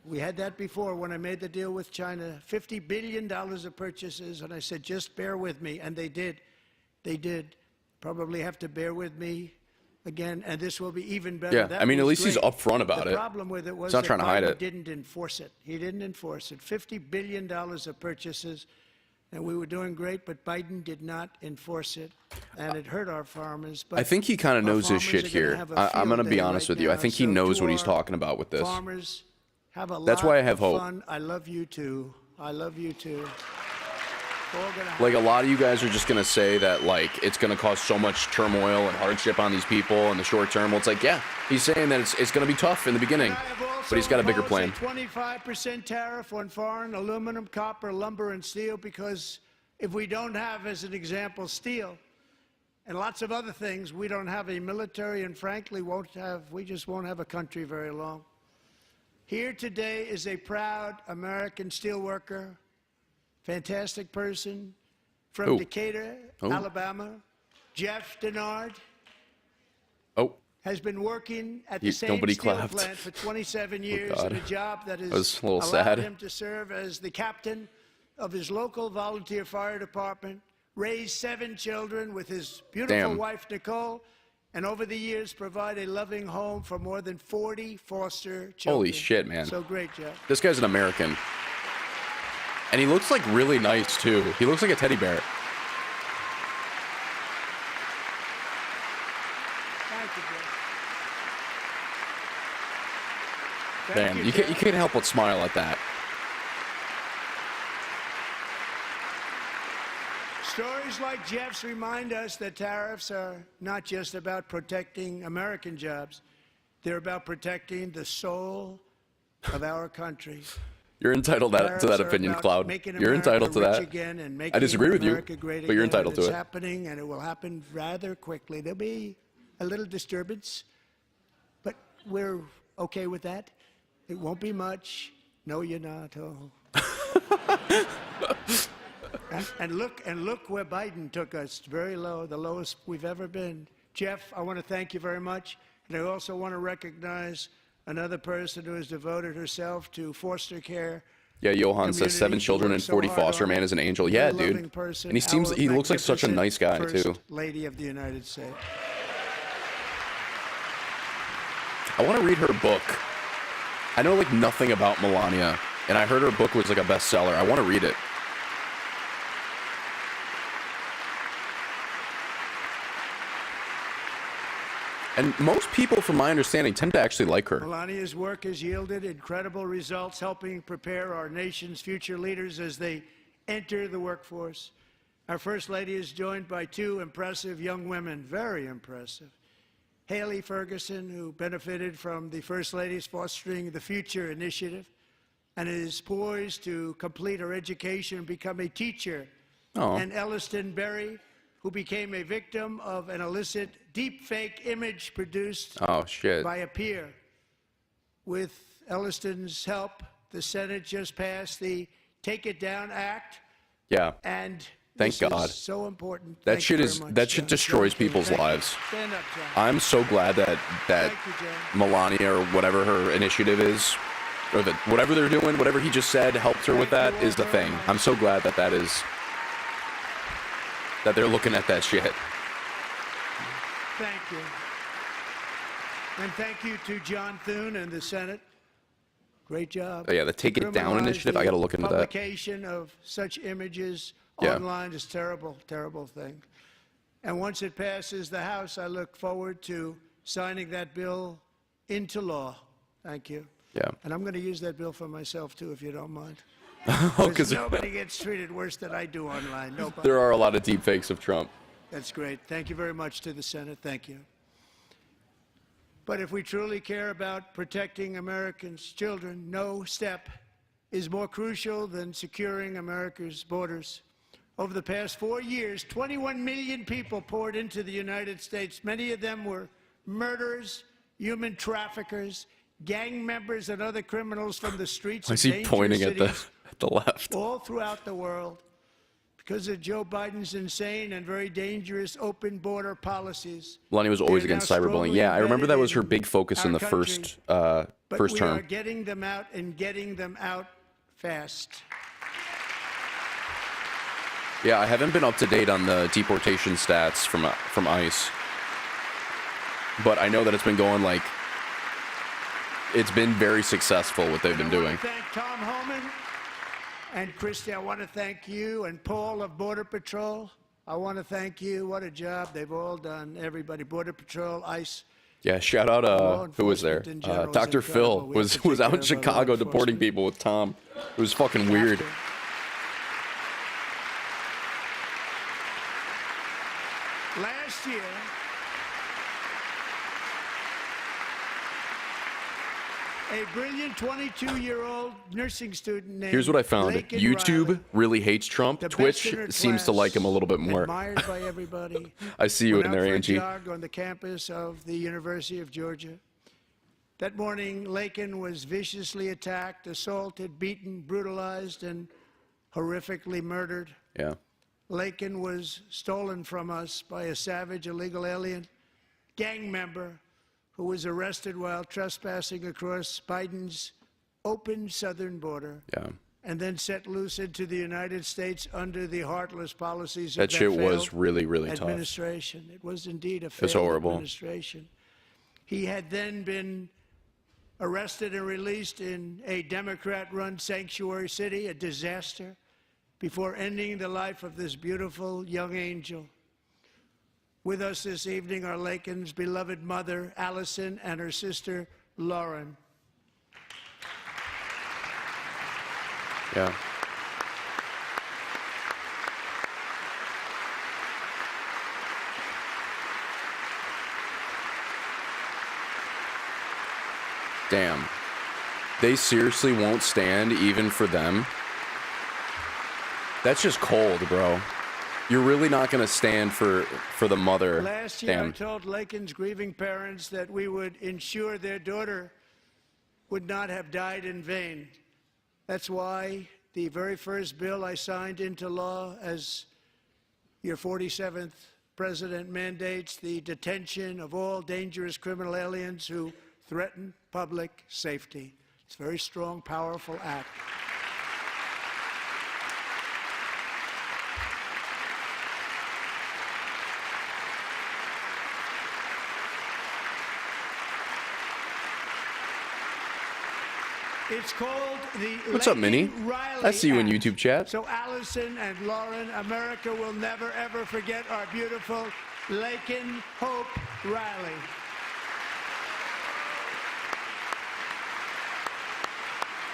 We had that before when I made the deal with China, $50 billion of purchases, and I said, just bear with me, and they did. They did. Probably have to bear with me again, and this will be even better. Yeah, That I mean, at was least he's great. upfront about the it. The problem with it was He's not that trying to hide Biden it. didn't enforce it. He didn't enforce it. $50 billion of purchases, and we were doing great, but Biden did not enforce it, and it hurt our farmers. But I think he kind of our knows his farmers shit are gonna here. have a I'm going to field be day honest right with you. I now. think he So knows to what he's our talking about with this. Farmers, have a That's lot why I have of hope. fun. I love you too. I love you too. We're all gonna Like, a lot of you guys are just going to say that, like, it's going to cause so much turmoil and hardship on these people in the short term. Well, it's like, yeah, he's saying that it's going to be tough in the beginning, And I have also but he's got a bigger plan. imposed a 25% tariff on foreign aluminum, copper, lumber, and steel, because if we don't have, as an example, steel and lots of other things, we don't have a military, and frankly, we just won't have a country very long. Here today is a proud American steelworker, fantastic person from Who? Decatur, Who? Alabama, Jeff Denard. Oh, Has been working at the same nobody steel clapped. plant for 27 years God. in a job that has was a little allowed sad. him to serve as the captain of his local volunteer fire department, raised 7 children with his beautiful Damn. wife, Nicole, and over the years provide a loving home for more than 40 foster children. Holy shit, man. So great, Jeff. this guy's an American. And he looks, like, really nice, too. He looks like a teddy bear. Thank you, Jeff. Thank Damn, you can't help but smile at that. Stories like Jeff's remind us that tariffs are not just about protecting American jobs. They're about protecting the soul of our country. You're entitled to that Tariffs are opinion, about Cloud. making You're America entitled to rich that. again and I disagree with you, America great but you're again, entitled and to it's it. happening, and it will happen rather quickly. There'll be a little disturbance, but we're okay with that. It won't be much. No, you're not. Oh. And look where Biden took us. Very low, the lowest we've ever been. Jeff, I want to thank you very much. And I also want to recognize another person who has devoted herself to foster care. Yeah, Johan says 7 children and 40 foster man is an angel. Yeah, dude. And he looks like such a nice guy, too. First Lady of the United States. I want to read her book. I know like nothing about Melania, and I heard her book was like a bestseller. I want to read it. And most people, from my understanding, tend to actually like her. Melania's work has yielded incredible results, helping prepare our nation's future leaders as they enter the workforce. Our First Lady is joined by 2 impressive young women, very impressive. Haley Ferguson, who benefited from the First Lady's Fostering the Future initiative and is poised to complete her education and become a teacher. Oh. And Elliston Berry, who became a victim of an illicit deepfake image produced by a peer. With Elliston's help, the Senate just passed the Take It Down Act. Yeah. And thank God. Is so important. That shit destroys people's lives. Stand up, John. I'm so glad that Thank you, John. Melania or whatever her initiative is, or that whatever they're doing, whatever he just said helped her with that is the thing. I'm so glad that they're looking at that shit. Thank you. And thank you to John Thune and the Senate. Great job. Oh, yeah, the Take It Down initiative. I got to look into that. Publication of such images online is terrible, terrible thing. And once it passes the House, I look forward to signing that bill into law. Thank you. Yeah. And I'm going to use that bill for myself, too, if you don't mind. Oh, Because nobody gets treated worse than I do online. Nobody. There are a lot of deep fakes of Trump. That's great. Thank you very much to the Senate. Thank you. But if we truly care about protecting Americans' children, no step is more crucial than securing America's borders. Over the past 4 years, 21 million people poured into the United States. Many of them were murderers, human traffickers, gang members, and other criminals from the streets of dangerous pointing at cities the left? all throughout the world. Because of Joe Biden's insane and very dangerous open border policies. Melania was always They're now against cyberbullying. strongly Yeah, I remember that was her embedded big focus in the our first country. But first we term. are getting them out and getting them out fast. Yeah, I haven't been up to date on the deportation stats from ICE, but I know that it's been going like it's been very successful what they've been doing. I want to thank Tom Homan and Christy. I want to thank you and Paul of Border Patrol. I want to thank you. What a job they've all done. Everybody, Border Patrol, ICE. Yeah, shout out who was there? enforcement in general is Dr. Phil incredible. We have to was take out care in of our law Chicago deporting enforcement. people with Tom. It was fucking weird. Last year, a brilliant 22-year-old nursing student named Here's what I found. Laken YouTube Riley, really hates Trump. the best Twitch in her seems to class, like him a little bit more. Admired by everybody. I see you went in out there, for a Angie. jog on the campus of the University of Georgia. That morning, Laken was viciously attacked, assaulted, beaten, brutalized, and horrifically murdered. Yeah. Laken was stolen from us by a savage illegal alien gang member who was arrested while trespassing across Biden's open southern border. Yeah. And then set loose into the United States under the heartless policies of That shit was failed really, really tough. administration. It was indeed a It's failed horrible. administration. He had then been arrested and released in a Democrat-run sanctuary city, a disaster, before ending the life of this beautiful young angel. With us this evening are Laken's beloved mother, Allison, and her sister, Lauren. Yeah. Damn. They seriously won't stand even for them? That's just cold, bro. You're really not going to stand for the mother. Last year, Damn. I told Laken's grieving parents that we would ensure their daughter would not have died in vain. That's why the very first bill I signed into law as your 47th president mandates the detention of all dangerous criminal aliens who threaten public safety. It's a very strong, powerful act. It's called the What's up, Minnie? Riley I see you in Act. YouTube chat. So Allison and Lauren, America will never, ever forget our beautiful Laken Hope Riley.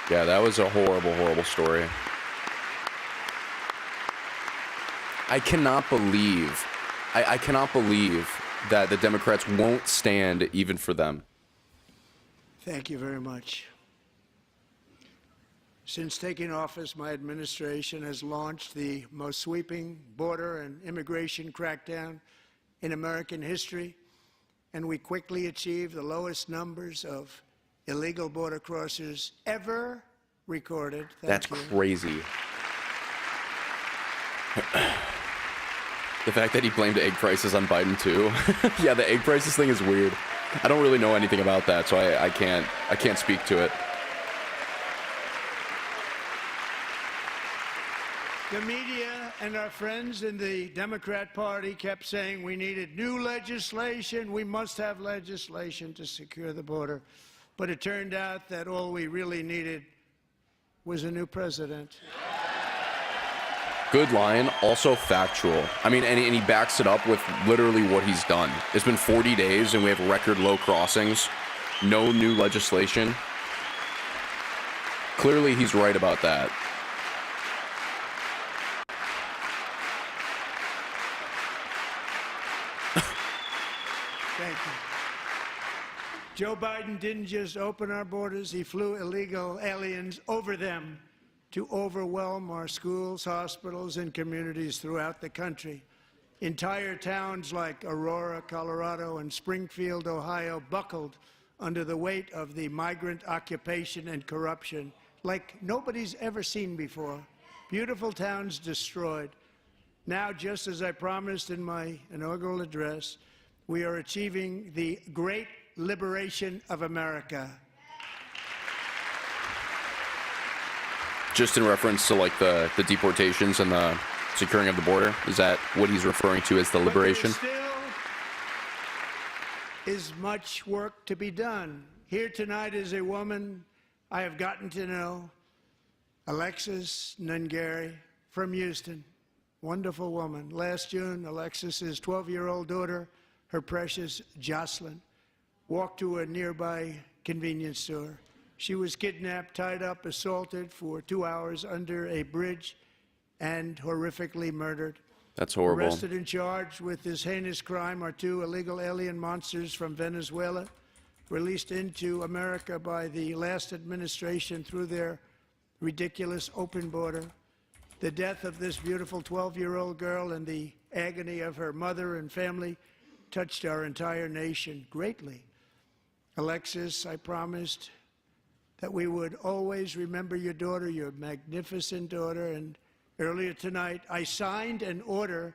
Yeah, that was a horrible, horrible story. I cannot believe that the Democrats won't stand even for them. Thank you very much. Since taking office, my administration has launched the most sweeping border and immigration crackdown in American history, and we quickly achieved the lowest numbers of illegal border crossers ever recorded. That's Thank you. crazy. The fact that he blamed egg prices on Biden too. Yeah, the egg prices thing is weird. I don't really know anything about that, so I can't speak to it. The media and our friends in the Democrat Party kept saying we needed new legislation, we must have legislation to secure the border. But it turned out that all we really needed was a new president. Good line, also factual. I mean, and he backs it up with literally what he's done. It's been 40 days and we have record low crossings, no new legislation. Clearly he's right about that. Thank you. Joe Biden didn't just open our borders, he flew illegal aliens over them to overwhelm our schools, hospitals, and communities throughout the country. Entire towns like Aurora, Colorado, and Springfield, Ohio, buckled under the weight of the migrant occupation and corruption like nobody's ever seen before. Beautiful towns destroyed. Now, just as I promised in my inaugural address, we are achieving the great liberation of America. Just in reference to like the deportations and the securing of the border, is that what he's referring to as the liberation? But there still is much work to be done. Here tonight is a woman I have gotten to know, Alexis Nungari from Houston. Wonderful woman. Last June, Alexis's 12-year-old daughter, her precious Jocelyn, walked to a nearby convenience store. She was kidnapped, tied up, assaulted for 2 hours under a bridge, and horrifically murdered. That's horrible. Arrested and charged with this heinous crime are 2 illegal alien monsters from Venezuela, released into America by the last administration through their ridiculous open border. The death of this beautiful 12-year-old girl and the agony of her mother and family touched our entire nation greatly. Alexis, I promised that we would always remember your daughter, your magnificent daughter, and earlier tonight I signed an order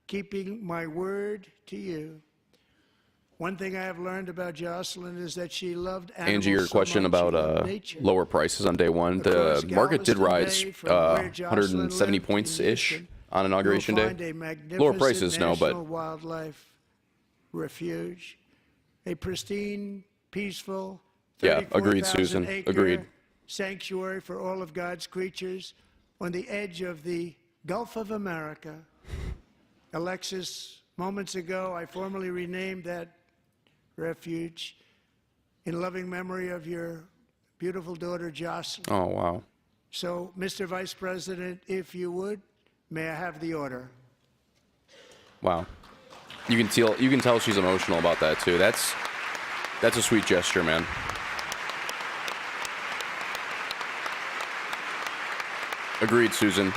keeping my word to you. One thing I have learned about Jocelyn is that she loved animals. Angie, your so question much. She about loved nature. lower prices on day one. Across The market did Galveston rise Bay, from where Jocelyn 170 lived in points-ish Houston, on inauguration you'll day. find a magnificent Lower prices, no, but National Wildlife Refuge, a pristine, peaceful, Yeah, agreed, 34,000 Susan. acre Agreed. sanctuary for all of God's creatures on the edge of the Gulf of America. Alexis, moments ago, I formally renamed that refuge in loving memory of your beautiful daughter, Jocelyn. oh wow. So, Mr. Vice President, if you would, may I have the order? Wow. You can tell she's emotional about that too. That's a sweet gesture, man. Agreed, Susan.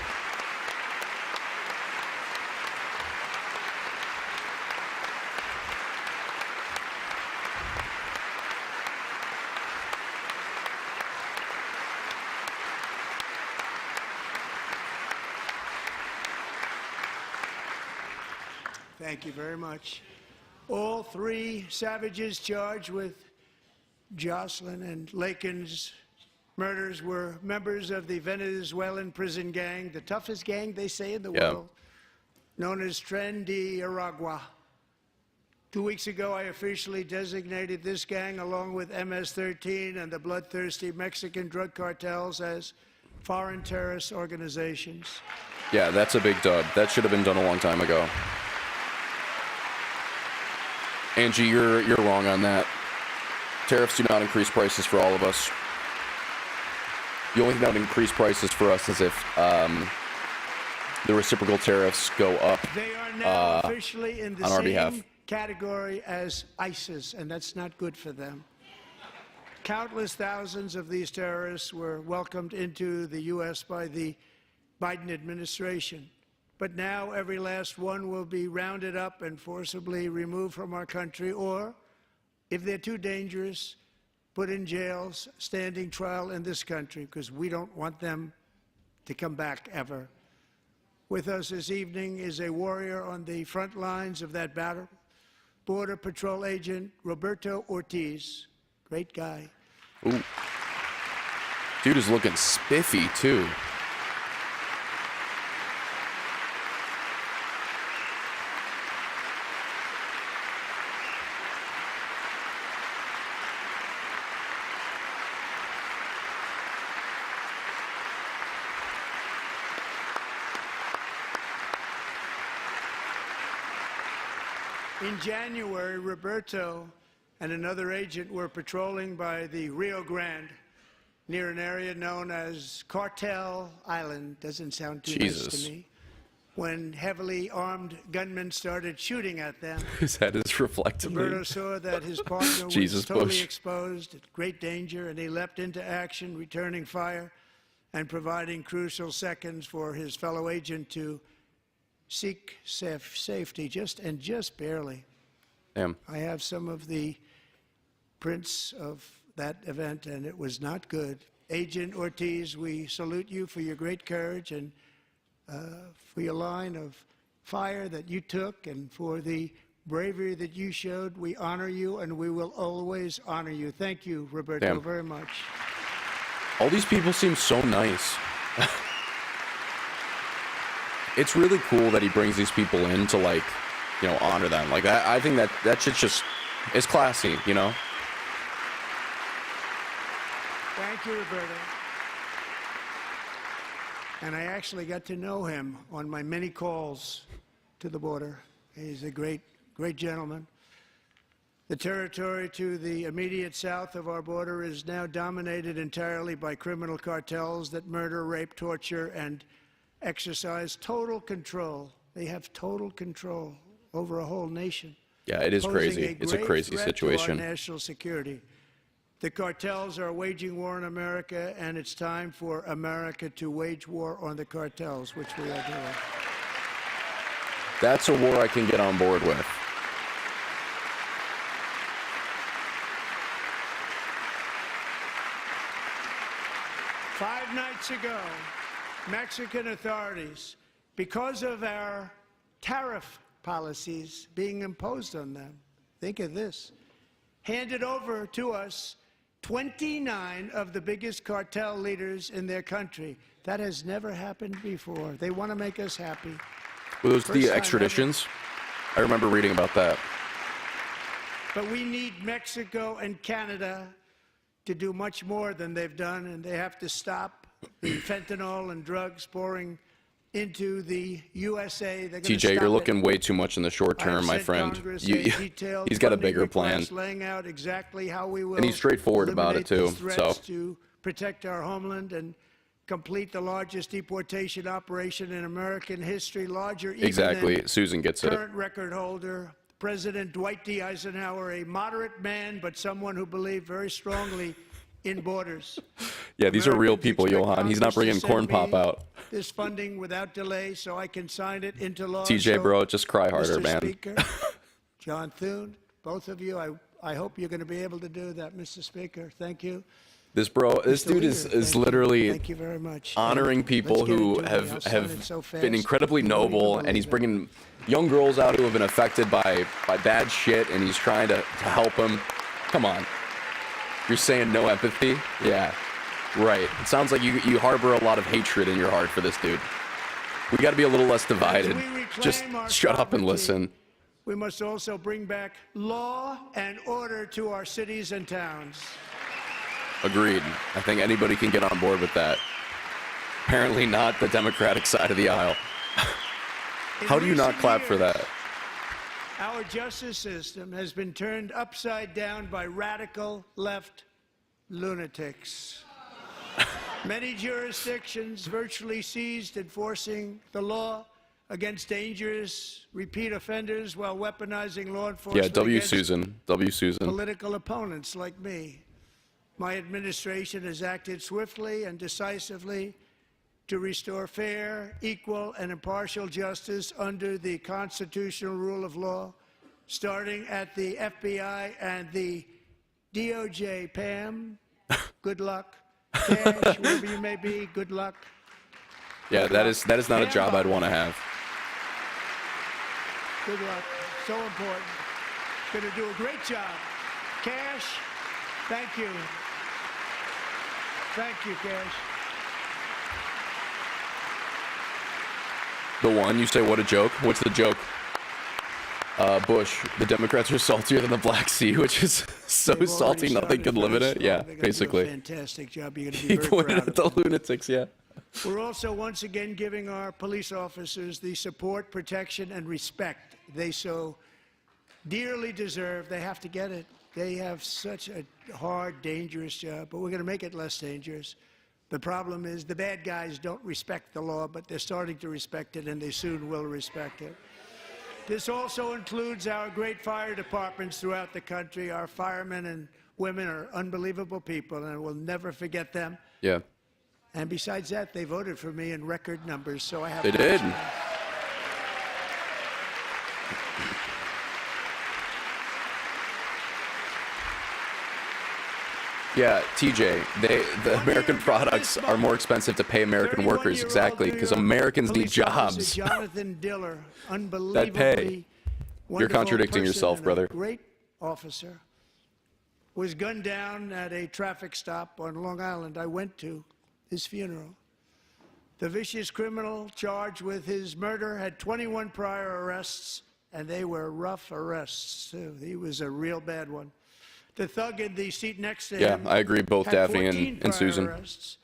Thank you very much. All three savages charged with Jocelyn and Lakin's murders were members of the Venezuelan prison gang, the toughest gang, they say, in the world, known as Tren de Aragua. 2 weeks ago, I officially designated this gang, along with MS-13 and the bloodthirsty Mexican drug cartels, as foreign terrorist organizations. Yeah, that's a big dub. That should have been done a long time ago. Angie, you're wrong on that. Tariffs do not increase prices for all of us. The only thing that would increase prices for us is if the reciprocal tariffs go up They are now officially in the on our behalf. same category as ISIS, and that's not good for them. Countless thousands of these terrorists were welcomed into the U.S. by the Biden administration. But now every last one will be rounded up and forcibly removed from our country, or, if they're too dangerous, put in jails, standing trial in this country, because we don't want them to come back ever. With us this evening is a warrior on the front lines of that battle, Border Patrol Agent Roberto Ortiz. Great guy. Ooh. Dude is looking spiffy, too. In January, Roberto and another agent were patrolling by the Rio Grande near an area known as Cartel Island. Doesn't sound too nice Jesus. to me. When heavily armed gunmen started shooting at them, His head is reflectively. Roberto saw that his partner Jesus, was totally Bush. exposed, at great danger, and he leapt into action, returning fire and providing crucial seconds for his fellow agent to seek safety, just barely. Damn. I have some of the prints of that event, and it was not good. Agent Ortiz, we salute you for your great courage and for your line of fire that you took, and for the bravery that you showed. We honor you, and we will always honor you. Thank you, Roberto, Damn. very much. All these people seem so nice. It's really cool that he brings these people in to, like, you know, honor them. Like, I think that shit's just, it's classy, you know? Thank you, Roberto. And I actually got to know him on my many calls to the border. He's a great gentleman. The territory to the immediate south of our border is now dominated entirely by criminal cartels that murder, rape, torture, and exercise total control. They have total control over a whole nation. Yeah, it is posing crazy. It's a grave crazy threat situation. to our national security. The cartels are waging war on America, and it's time for America to wage war on the cartels, which we are doing. That's a war I can get on board with. Five nights ago, Mexican authorities, because of our tariff policies being imposed on them, think of this, handed over to us 29 of the biggest cartel leaders in their country. That has never happened before. They want to make us happy. Were those First the time extraditions? I remember reading about that. But we need Mexico and Canada to do much more than they've done, and they have to stop the fentanyl and drugs pouring into the USA. They're gonna TJ, stop you're it. looking way too much in the short I have term, my sent friend. Congress You, a detailed he's got a funding bigger plan. request laying out exactly how we will And he's straightforward about it, eliminate these too, threats so. to protect our homeland and complete the largest deportation operation in American history, larger even Exactly. than Susan gets it. current record holder, President Dwight D. Eisenhower, a moderate man, but someone who believed very strongly in borders. Yeah, these are real Americans people, expect Johan. He's not Congress to bringing corn send pop me out. this funding without delay so I can sign it into law. TJ, So, bro, just cry harder, Mr. man. Speaker, John Thune, both of you, I hope you're going to be able to do that, Mr. Speaker. Thank you. This Mr. dude Leader, is thank you. literally Thank you very much. honoring And people let's get who into it. I'll sign have it so been fast. incredibly You won't even noble, and believe he's it. bringing young girls out who have been affected by bad shit, and he's trying to help them. Come on. You're saying no empathy? Yeah, right. It sounds like you harbor a lot of hatred in your heart for this dude. We got to be a little less divided. As we reclaim Just our shut up and sovereignty, listen. We must also bring back law and order to our cities and towns. Agreed. I think anybody can get on board with that. Apparently not the Democratic side of the aisle. In How do you not recent clap for years, that? Our justice system has been turned upside down by radical left lunatics. Many jurisdictions virtually ceased enforcing the law against dangerous repeat offenders while weaponizing law enforcement Yeah, W. against Susan. W. Susan. political opponents like me. My administration has acted swiftly and decisively to restore fair, equal, and impartial justice under the constitutional rule of law, starting at the FBI and the DOJ. Pam, good luck. Cash, wherever you may be, good luck. Yeah, that is not a job I'd want to have. Good luck. So important. Going to do a great job. Cash, thank you. Thank you, Cash. The one, you say, what a joke? What's the joke? Bush, the Democrats are saltier than the Black Sea, which is so They've salty already nothing could started live in very it. slow. Yeah, They're gonna do a basically. fantastic job. You're going to be He very pointed proud at the of them. lunatics, yeah. We're also once again giving our police officers the support, protection, and respect they so dearly deserve. They have to get it. They have such a hard, dangerous job, but we're going to make it less dangerous. The problem is the bad guys don't respect the law, but they're starting to respect it, and they soon will respect it. This also includes our great fire departments throughout the country. Our firemen and women are unbelievable people, and we'll never forget them. Yeah, And besides that, they voted for me in record numbers, so I have they to did. mention that. Yeah, TJ, the American products are more expensive to pay American workers, exactly, because Americans need Police officer jobs. Jonathan Diller, unbelievably You're wonderful contradicting person yourself, and a brother. Great officer. Was gunned down at a traffic stop on Long Island. I went to his funeral. The vicious criminal charged with his murder had 21 prior arrests, and they were rough arrests, too. He was a real bad one. The thug in the seat next to Yeah, him I agree, both had Daphne 14 and prior Susan. arrests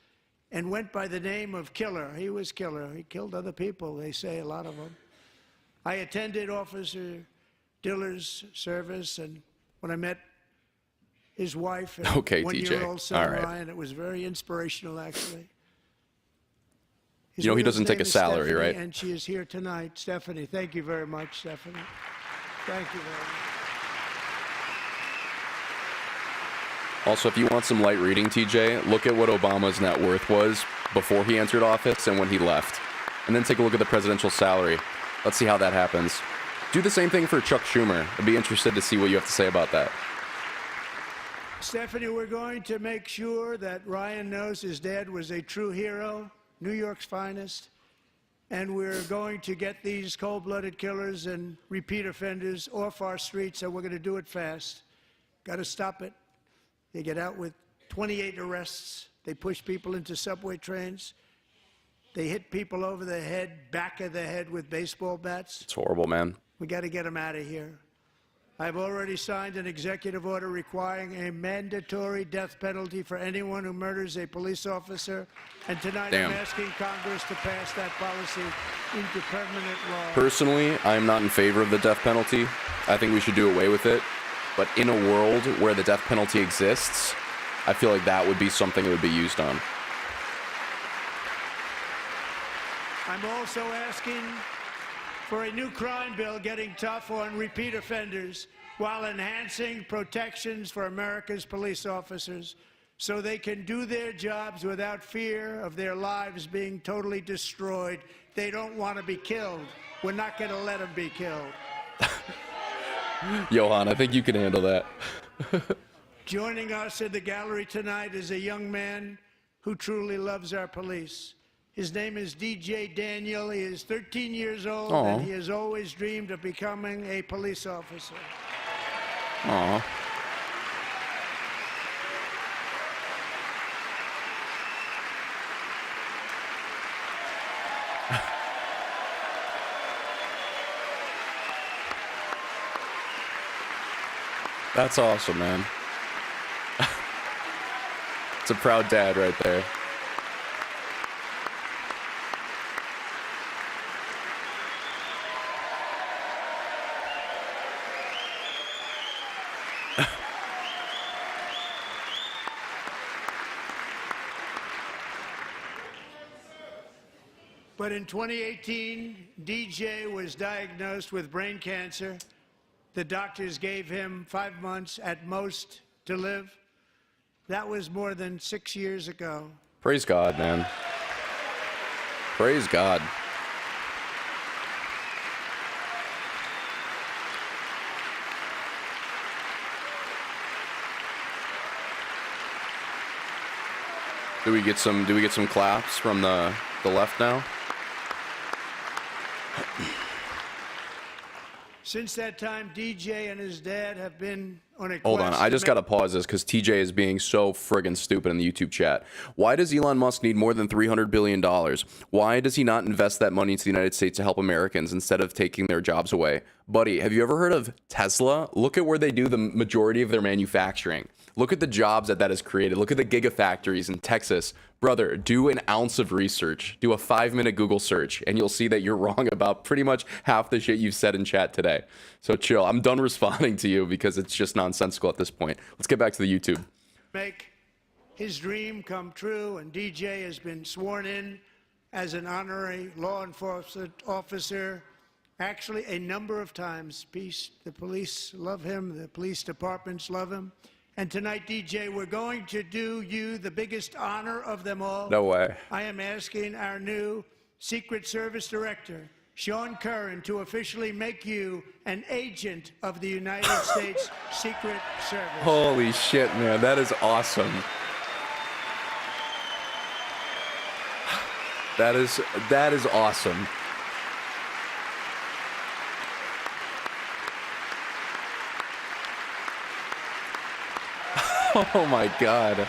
and went by the name of Killer. He was Killer. He killed other people, they say, a lot of them. I attended Officer Diller's service, and when I met his wife and Okay, one-year-old TJ. son, All right. Ryan, it was very inspirational, actually. His You know he widow's doesn't take name a is salary, Stephanie, right? And she is here tonight. Stephanie, thank you very much, Stephanie. Thank you very much. Also, if you want some light reading, TJ, look at what Obama's net worth was before he entered office and when he left. And then take a look at the presidential salary. Let's see how that happens. Do the same thing for Chuck Schumer. I'd be interested to see what you have to say about that. Stephanie, we're going to make sure that Ryan knows his dad was a true hero, New York's finest, and we're going to get these cold-blooded killers and repeat offenders off our streets, and we're going to do it fast. Got to stop it. They get out with 28 arrests. They push people into subway trains. They hit people over the head, back of the head with baseball bats. It's horrible, man. We got to get them out of here. I've already signed an executive order requiring a mandatory death penalty for anyone who murders a police officer. And tonight Damn. I'm asking Congress to pass that policy into permanent law. Personally, I am not in favor of the death penalty. I think we should do away with it. But in a world where the death penalty exists, I feel like that would be something it would be used on. I'm also asking for a new crime bill getting tough on repeat offenders while enhancing protections for America's police officers so they can do their jobs without fear of their lives being totally destroyed. They don't want to be killed. We're not going to let them be killed. Johan, I think you can handle that. Joining us in the gallery tonight is a young man who truly loves our police. His name is DJ Daniel. He is 13 years old, and he has always dreamed of becoming a police officer. Aw. That's awesome, man. It's a proud dad right there. But in 2018, DJ was diagnosed with brain cancer. The doctors gave him 5 months at most to live. That was more than 6 years ago. Praise God, man. Praise God. Do we get some claps from the left now? Since that time, DJ and his dad have been on a Hold on, quest I to just gotta pause this because TJ is being so friggin' stupid in the YouTube chat. Why does Elon Musk need more than $300 billion? Why does he not invest that money into the United States to help Americans instead of taking their jobs away? Buddy, have you ever heard of Tesla? Look at where they do the majority of their manufacturing. Look at the jobs that has created. Look at the gigafactories in Texas. Brother, do an ounce of research. Do a 5-minute Google search, and you'll see that you're wrong about pretty much half the shit you've said in chat today. So chill. I'm done responding to you because it's just nonsensical at this point. Let's get back to the YouTube. make his dream come true, and DJ has been sworn in as an honorary law enforcement officer actually a number of times. The police love him, the police departments love him. And tonight, DJ, we're going to do you the biggest honor of them all. No way. I am asking our new Secret Service Director, Sean Curran, to officially make you an agent of the United States Secret Service. Holy shit, man. That is awesome. That is awesome. Oh my God.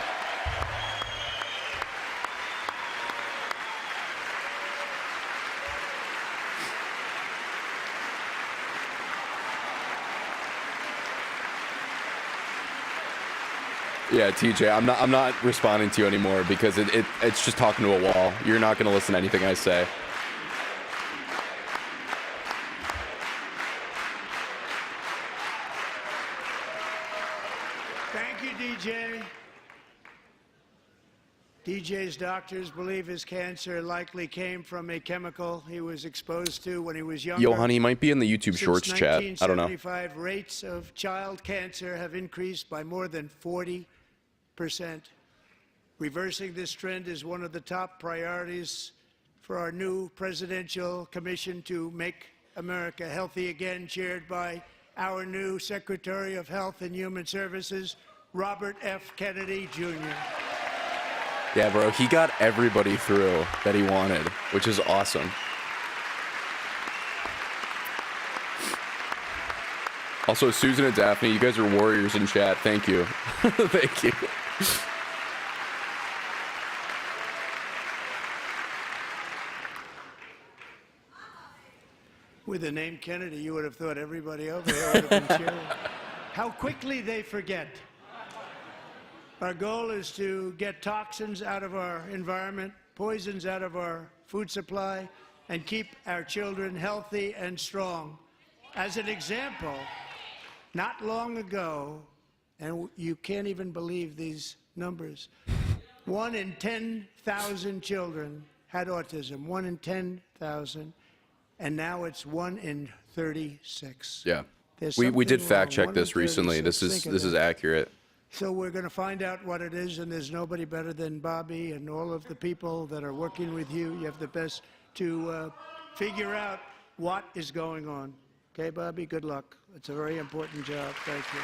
Yeah, TJ, I'm not responding to you anymore because it's just talking to a wall. You're not going to listen to anything I say. Thank you, DJ. DJ's doctors believe his cancer likely came from a chemical he was exposed to when he was younger. Yo, honey, might be in the YouTube Shorts chat. I don't know. Since 1975, rates of child cancer have increased by more than 40%. Reversing this trend is one of the top priorities for our new presidential commission to make America healthy again, chaired by our new Secretary of Health and Human Services, Robert F. Kennedy, Jr. Yeah, bro, he got everybody through that he wanted, which is awesome. Also, Susan and Daphne, you guys are warriors in chat. Thank you. Thank you. With the name Kennedy, you would have thought everybody over there would have been cheering. How quickly they forget. Our goal is to get toxins out of our environment, poisons out of our food supply, and keep our children healthy and strong. As an example, not long ago, and you can't even believe these numbers, 1 in 10,000 children had autism, 1 in 10,000, and now it's 1 in 36. Yeah. There's We did something fact wrong. check 1 this in recently. 36. This Think of is that. accurate. So we're going to find out what it is, and there's nobody better than Bobby and all of the people that are working with you. You have the best to figure out what is going on. Okay, Bobby? Good luck. It's a very important job. Thank you.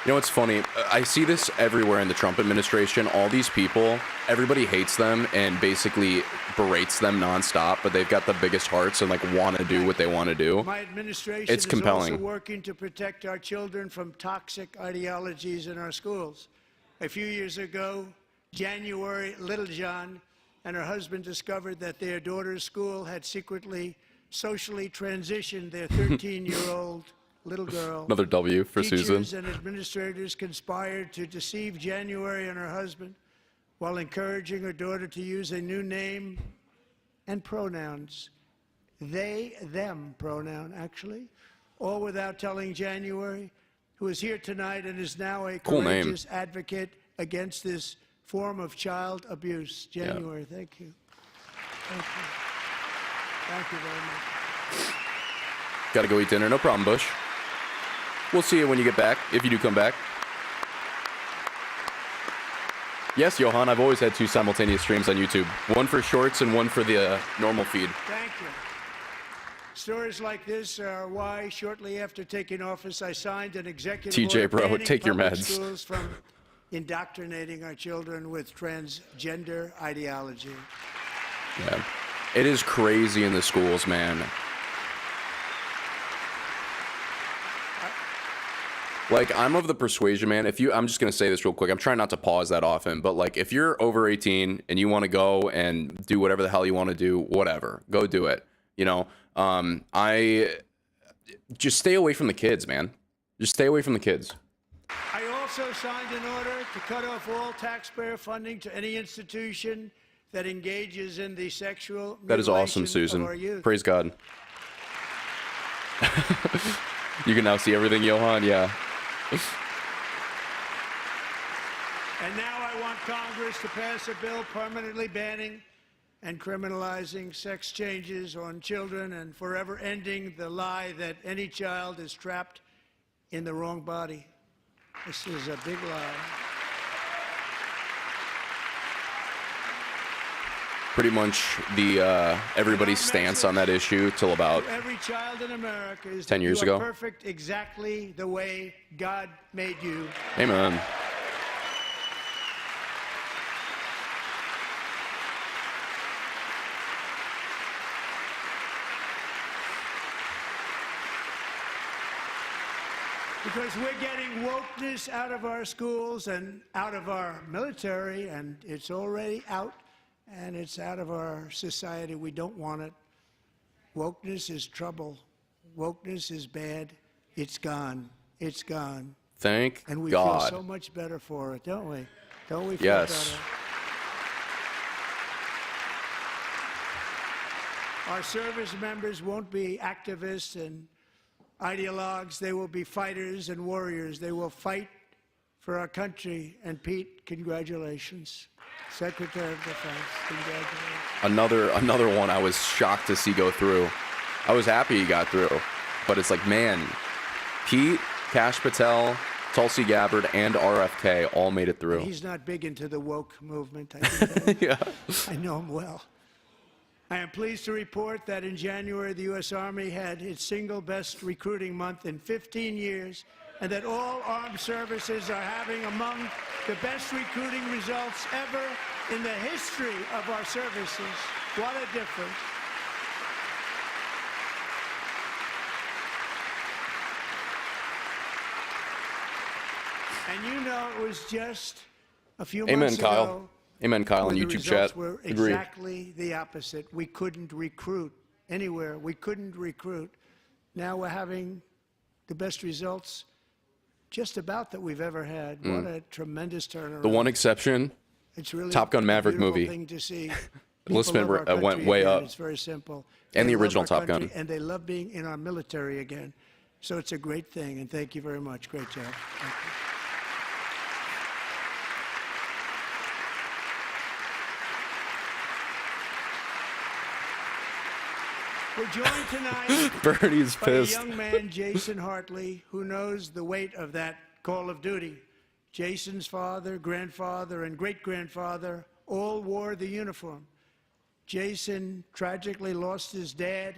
You know what's funny? I see this everywhere in the Trump administration. All these people, everybody hates them and basically berates them nonstop, but they've got the biggest hearts and like want to do what they want to do. My administration It's compelling. is also working to protect our children from toxic ideologies in our schools. A few years ago, January, Littlejohn and her husband discovered that their daughter's school had secretly socially transitioned their 13-year-old little girl. Another W for Susan. Teachers and administrators conspired to deceive January and her husband while encouraging her daughter to use a new name and pronouns. They, them pronoun, actually, all without telling January, who is here tonight and is now a Cool name. courageous advocate against this form of child abuse. January, thank you. Thank you. Thank you very much. Gotta go eat dinner. No problem, Bush. We'll see you when you get back, if you do come back. Yes, Johan, I've always had 2 simultaneous streams on YouTube. One for shorts and one for the normal feed. Thank you. Stories like this are why, shortly after taking office, I signed an executive TJ, order bro, banning take your public meds. schools from indoctrinating our children with transgender ideology. Yeah. It is crazy in the schools, man. Like, I'm of the persuasion, man. I'm just going to say this real quick. I'm trying not to pause that often, but like, if you're over 18 and you want to go and do whatever the hell you want to do, whatever, go do it. You know, I just stay away from the kids, man. Just stay away from the kids. I also signed an order to cut off all taxpayer funding to any institution that engages in the sexual That is awesome, mutilation of our Susan. youth. Praise God. You can now see everything, Johan. Yeah. And now I want Congress to pass a bill permanently banning and criminalizing sex changes on children and forever ending the lie that any child is trapped in the wrong body. This is a big lie. Pretty much the everybody's stance on that issue till about Every child in America is 10 that years you are ago. perfect exactly the way God made you. amen. Because we're getting wokeness out of our schools and out of our military, and it's already out, and it's out of our society. We don't want it. Wokeness is trouble. Wokeness is bad. It's gone. It's gone. Thank And we God. feel so much better for it, don't we? Don't we feel Yes. better? Our service members won't be activists and ideologues. They will be fighters and warriors. They will fight for our country. And Pete, congratulations. Secretary of Defense, congratulations. Another one I was shocked to see go through. I was happy he got through, but it's like, man, Pete, Kash Patel, Tulsi Gabbard, and RFK all made it through. He's not big into the woke movement. I think Yeah. I know him well. I am pleased to report that in January, the U.S. Army had its single best recruiting month in 15 years, and that all armed services are having among the best recruiting results ever in the history of our services. What a difference. And you know, it was just a few Amen, months Kyle. ago. Amen, Kyle, in The YouTube results chat. were Agree. exactly the opposite. We couldn't recruit anywhere. We couldn't recruit. Now we're having the best results just about that we've ever had. What a tremendous turnaround. The one exception, It's really Top Gun a Maverick beautiful movie. thing to see. Enlistment People love our went country way again. up. It's very simple. And They the love original our Top country, Gun. And they love being in our military again. So it's a great thing, and thank you very much. Great job. Thank you. We're joined tonight Bernie's by a pissed. young man, Jason Hartley, who knows the weight of that call of duty. Jason's father, grandfather, and great-grandfather all wore the uniform. Jason tragically lost his dad,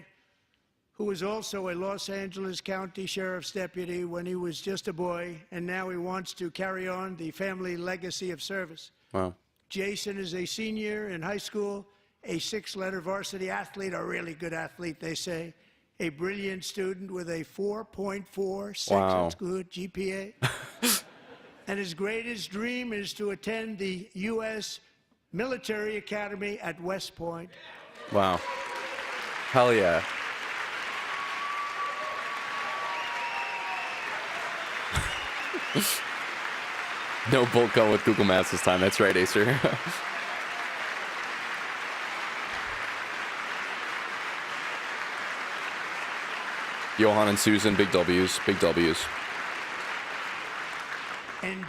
who was also a Los Angeles County Sheriff's deputy when he was just a boy, and now he wants to carry on the family legacy of service. Wow. Jason is a senior in high school, a six-letter varsity athlete, a really good athlete, they say, a brilliant student with a 4.46, Wow. that's good, GPA. And his greatest dream is to attend the U.S. Military Academy at West Point. Wow. Hell yeah. No bolt gun with Google Maps this time. That's right, Acer. Johan and Susan, big W's, big W's. And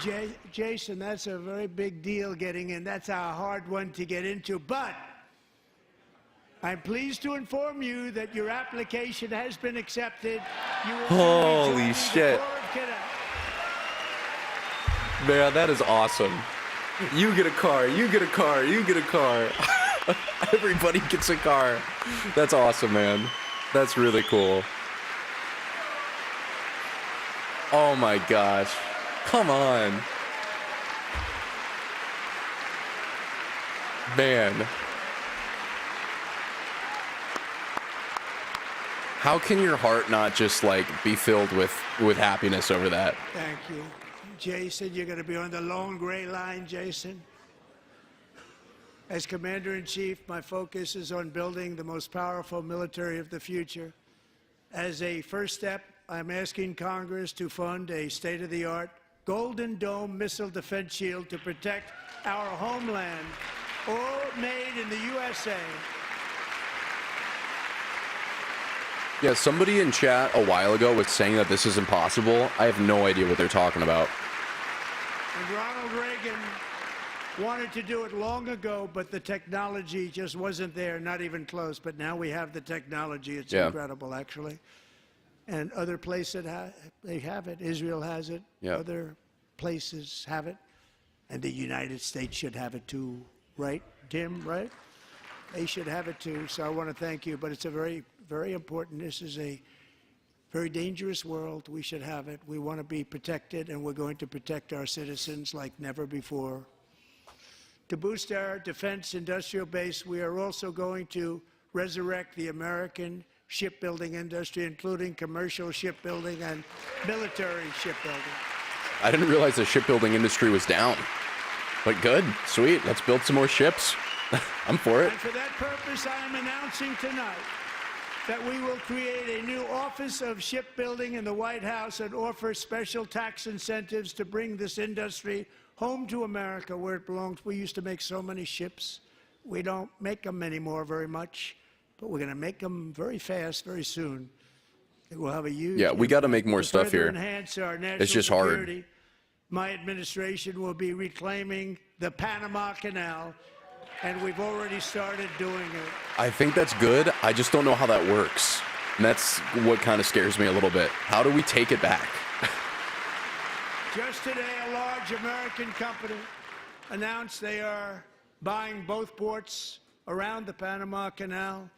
Jason, that's a very big deal getting in. That's a hard one to get into. But I'm pleased to inform you that your application has been accepted. You will Holy join the shit. Corps of Cadets. Man, that is awesome. You get a car, you get a car, you get a car. Everybody gets a car. That's awesome, man. That's really cool. Oh my gosh. Come on. Man. How can your heart not just like be filled with happiness over that? Thank you. Jason, you're going to be on the long gray line, Jason. As Commander-in-Chief, my focus is on building the most powerful military of the future. As a first step, I'm asking Congress to fund a state-of-the-art Golden Dome missile defense shield to protect our homeland, all made in the USA. Yeah, somebody in chat a while ago was saying that this is impossible. I have no idea what they're talking about. And Ronald Reagan wanted to do it long ago, but the technology just wasn't there, not even close. But now we have the technology. It's incredible, actually. And other places, they have it. Israel has it. Yeah. Other places have it. And the United States should have it too, right, Tim, right? They should have it too. So I want to thank you. But it's a very, very important. This is a very dangerous world. We should have it. We want to be protected, and we're going to protect our citizens like never before. To boost our defense industrial base, we are also going to resurrect the American shipbuilding industry, including commercial shipbuilding and military shipbuilding. I didn't realize the shipbuilding industry was down. But good, sweet. Let's build some more ships. I'm for it. And for that purpose, I am announcing tonight that we will create a new Office of Shipbuilding in the White House and offer special tax incentives to bring this industry home to America where it belongs. We used to make so many ships. We don't make them anymore very much, but we're going to make them very fast, very soon. It will have a huge We got to make more to stuff further here. enhance our national It's just hard. security. My administration will be reclaiming the Panama Canal, and we've already started doing it. I think that's good. I just don't know how that works. And that's what kind of scares me a little bit. How do we take it back? Just today, a large American company announced they are buying both ports around the Panama Canal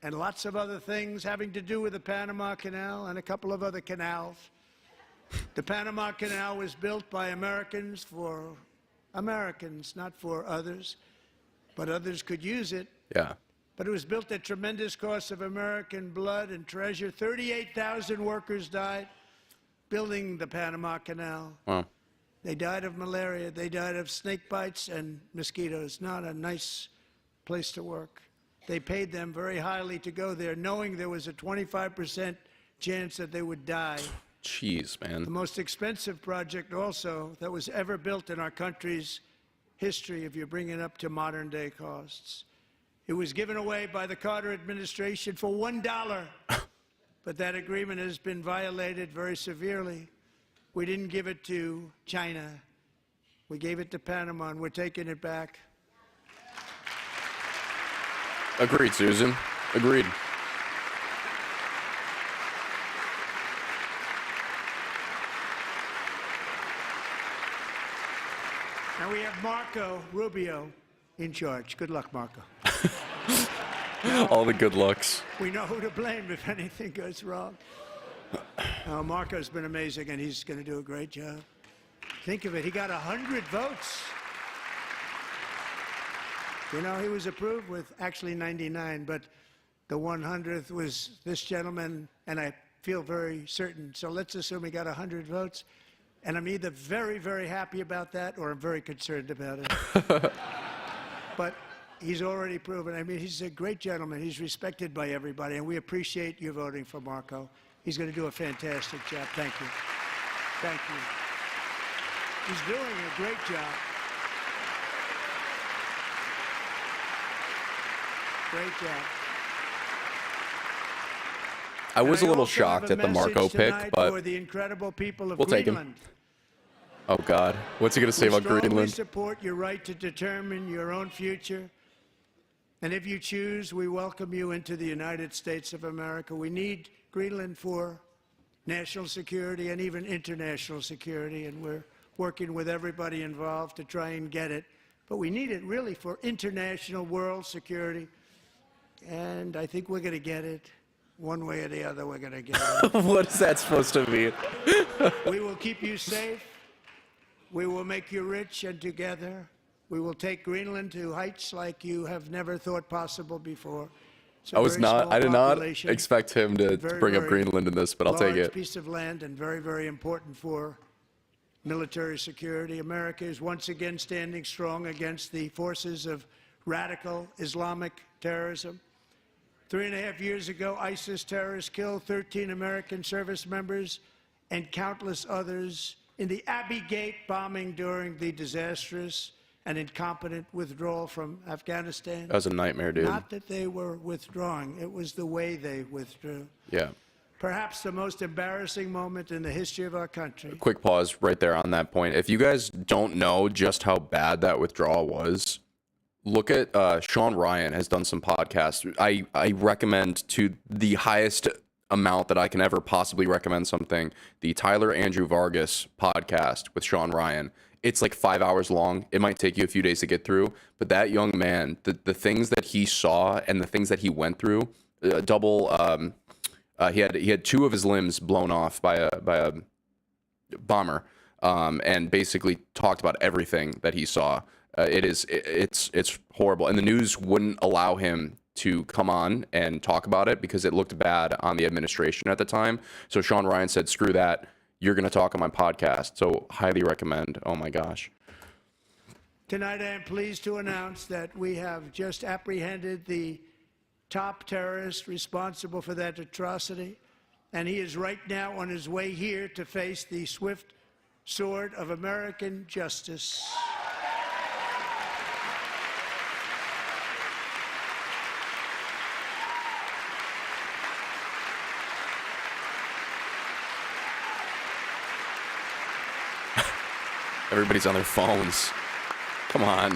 and lots of other things having to do with the Panama Canal and a couple of other canals. The Panama Canal was built by Americans for Americans, not for others, but others could use it. Yeah. But it was built at tremendous cost of American blood and treasure. 38,000 workers died building the Panama Canal. Wow. They died of malaria. They died of snake bites and mosquitoes. Not a nice place to work. They paid them very highly to go there, knowing there was a 25% chance that they would die. Jeez, man. The most expensive project also that was ever built in our country's history, if you bring it up to modern day costs. It was given away by the Carter administration for $1, but that agreement has been violated very severely. We didn't give it to China. We gave it to Panama, and we're taking it back. Agreed, Susan. Agreed. And we have Marco Rubio in charge. Good luck, Marco. All the good looks. We know who to blame if anything goes wrong. Marco's been amazing, and he's going to do a great job. Think of it. He got 100 votes. You know, he was approved with actually 99, but the 100th was this gentleman, and I feel very certain. So let's assume he got 100 votes. And I'm either very, very happy about that or I'm very concerned about it. But he's already proven. I mean, he's a great gentleman. He's respected by everybody, and we appreciate you voting for Marco. He's going to do a fantastic job. Thank you. Thank you. He's doing a great job. Great job. I was a little also shocked have at the Marco message pick, tonight but for the incredible people of we'll take him. Greenland. Oh God, what's he gonna say about We Greenland? support your right to determine your own future. And if you choose, we welcome you into the United States of America. We need Greenland for national security and even international security, and we're working with everybody involved to try and get it. But we need it really for international world security, and I think we're going to get it. One way or the other, we're going to get it. What is that supposed to mean? We will keep you safe. We will make you rich, and together we will take Greenland to heights like you have never thought possible before. It's a very small I did not population, expect him to very, bring up very Greenland in this, but I'll take large it. piece of land and very, very important for military security. America is once again standing strong against the forces of radical Islamic terrorism. 3.5 years ago, ISIS terrorists killed 13 American service members and countless others in the Abbey Gate bombing during the disastrous and incompetent withdrawal from Afghanistan. That was a nightmare, dude. Not that they were withdrawing, it was the way they withdrew. Yeah. Perhaps the most embarrassing moment in the history of our country. Quick pause right there on that point. If you guys don't know just how bad that withdrawal was, look at Sean Ryan has done some podcasts. I recommend to the highest amount that I can ever possibly recommend something, the Tyler Andrew Vargas podcast with Sean Ryan. It's like 5 hours long. It might take you a few days to get through, but that young man, the things that he saw and the things that he went through, he had 2 of his limbs blown off by a bomber, and basically talked about everything that he saw. It's horrible, and the news wouldn't allow him to come on and talk about it because it looked bad on the administration at the time. So Sean Ryan said, "Screw that. You're going to talk on my podcast." So highly recommend. Oh my gosh. Tonight, I am pleased to announce that we have just apprehended the top terrorist responsible for that atrocity, and he is right now on his way here to face the swift sword of American justice. Everybody's on their phones. Come on.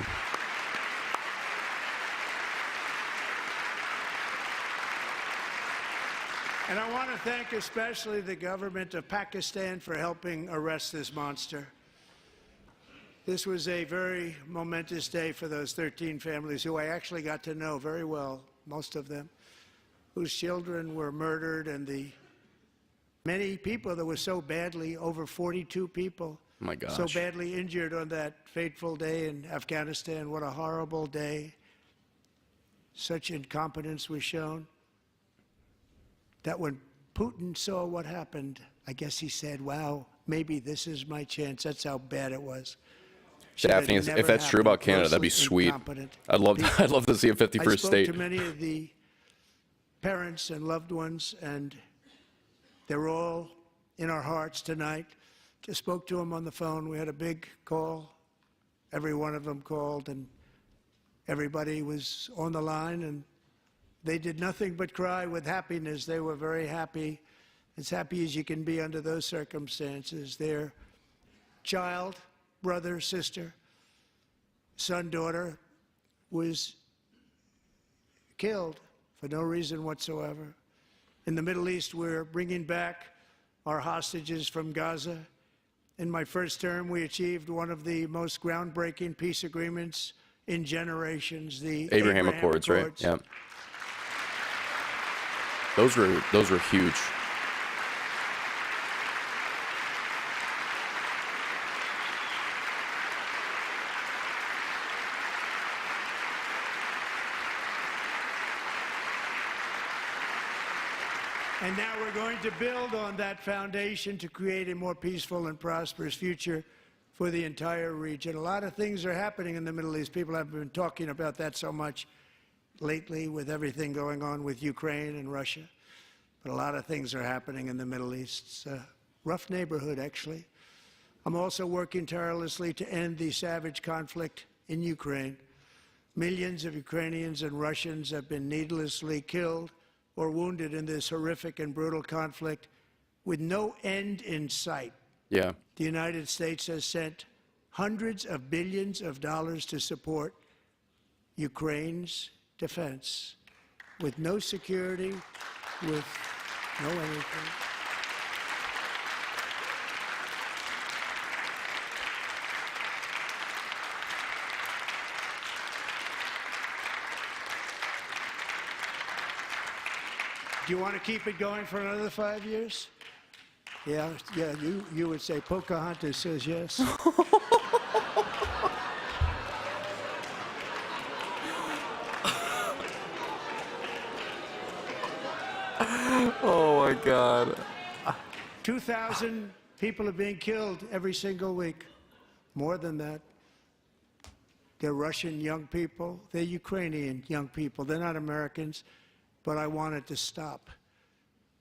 And I want to thank especially the government of Pakistan for helping arrest this monster. This was a very momentous day for those 13 families who I actually got to know very well, most of them, whose children were murdered, and the many people that were so badly, over 42 people, Oh my gosh. so badly injured on that fateful day in Afghanistan. What a horrible day. Such incompetence was shown that when Putin saw what happened, I guess he said, wow, maybe this is my chance. That's how bad it was. Daphne, if that's true about Canada, that'd be sweet. I'd love to see a 51st I spoke state. to many of the parents and loved ones, and they're all in our hearts tonight. Just spoke to them on the phone. We had a big call. Every one of them called, and everybody was on the line, and they did nothing but cry with happiness. They were very happy, as happy as you can be under those circumstances. Their child, brother, sister, son, daughter was killed for no reason whatsoever. In the Middle East, we're bringing back our hostages from Gaza, In my first term, we achieved one of the most groundbreaking peace agreements in generations, the Abraham Accords, right? Yeah. Those were huge. And now we're going to build on that foundation to create a more peaceful and prosperous future for the entire region. A lot of things are happening in the Middle East. People haven't been talking about that so much lately with everything going on with Ukraine and Russia. But a lot of things are happening in the Middle East. It's a rough neighborhood, actually. I'm also working tirelessly to end the savage conflict in Ukraine. Millions of Ukrainians and Russians have been needlessly killed or wounded in this horrific and brutal conflict with no end in sight. Yeah. The United States has sent hundreds of billions of dollars to support Ukraine's defense with no security, with no anything. Do you want to keep it going for another 5 years? Yeah, you would say Pocahontas says yes. Oh my God. 2,000 people are being killed every single week. More than that. They're Russian young people. They're Ukrainian young people. They're not Americans, but I want it to stop.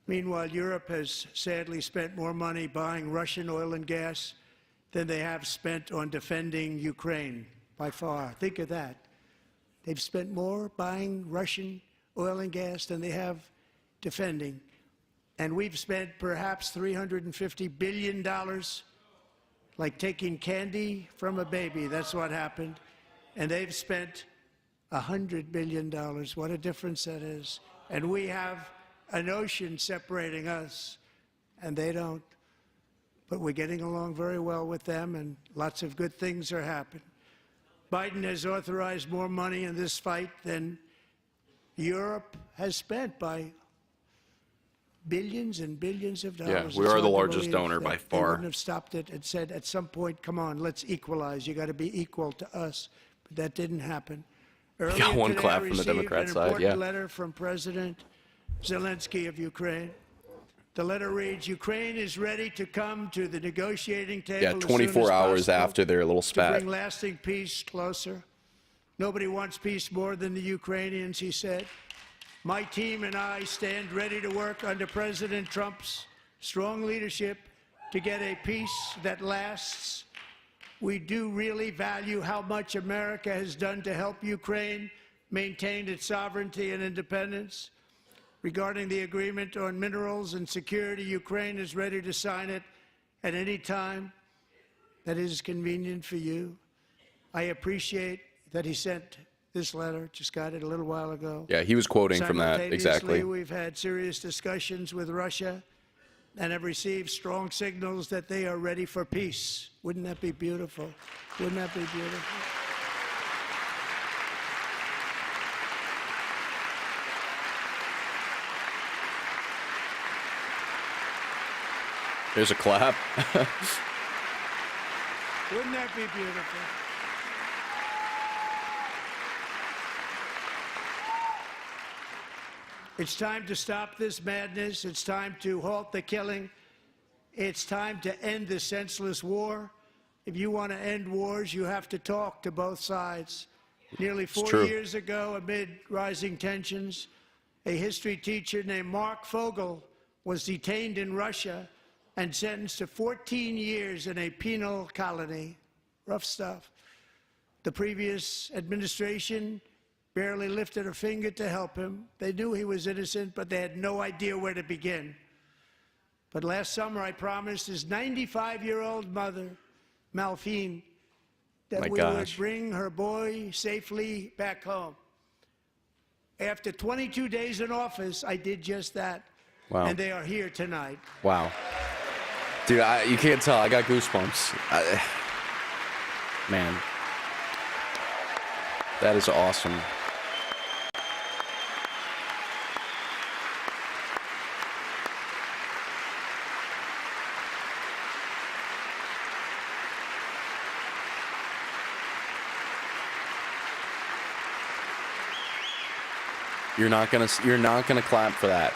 Meanwhile, Europe has sadly spent more money buying Russian oil and gas than they have spent on defending Ukraine, by far. Think of that. They've spent more buying Russian oil and gas than they have defending. And we've spent perhaps $350 billion, like taking candy from a baby. That's what happened. And they've spent $100 billion. What a difference that is. And we have an ocean separating us, and they don't. But we're getting along very well with them, and lots of good things are happening. Biden has authorized more money in this fight than Europe has spent by billions and billions of dollars. Yeah, we are the largest donor by far. They wouldn't have stopped it and said, at some point, come on, let's equalize. You got to be equal to us. But that didn't happen. Earlier Got one today, clap I from the Democrat received side, an important yeah. letter from President Zelensky of Ukraine. The letter reads, Ukraine is ready to come to the negotiating table Yeah, as 24 soon as hours possible after their little to spat. bring lasting peace closer. Nobody wants peace more than the Ukrainians, he said. My team and I stand ready to work under President Trump's strong leadership to get a peace that lasts. We do really value how much America has done to help Ukraine maintain its sovereignty and independence. Regarding the agreement on minerals and security, Ukraine is ready to sign it at any time that is convenient for you. I appreciate that he sent this letter, just got it a little while ago. Yeah, he was quoting from that, exactly. We've had serious discussions with Russia and have received strong signals that they are ready for peace. Wouldn't that be beautiful? Wouldn't that be beautiful? There's a clap. Wouldn't that be beautiful? It's time to stop this madness. It's time to halt the killing. It's time to end this senseless war. If you want to end wars, you have to talk to both sides. Nearly 40 years ago, amid rising tensions, a history teacher named Mark Fogel was detained in Russia and sentenced to 14 years in a penal colony. Rough stuff. The previous administration barely lifted a finger to help him. They knew he was innocent, but they had no idea where to begin. But last summer, I promised his 95-year-old mother, Malphine, that we would bring her boy safely back home. After 22 days in office, I did just that. Wow. And they are here tonight. Wow. Dude, you can't tell. I got goosebumps. Man. That is awesome. You're not gonna clap for that.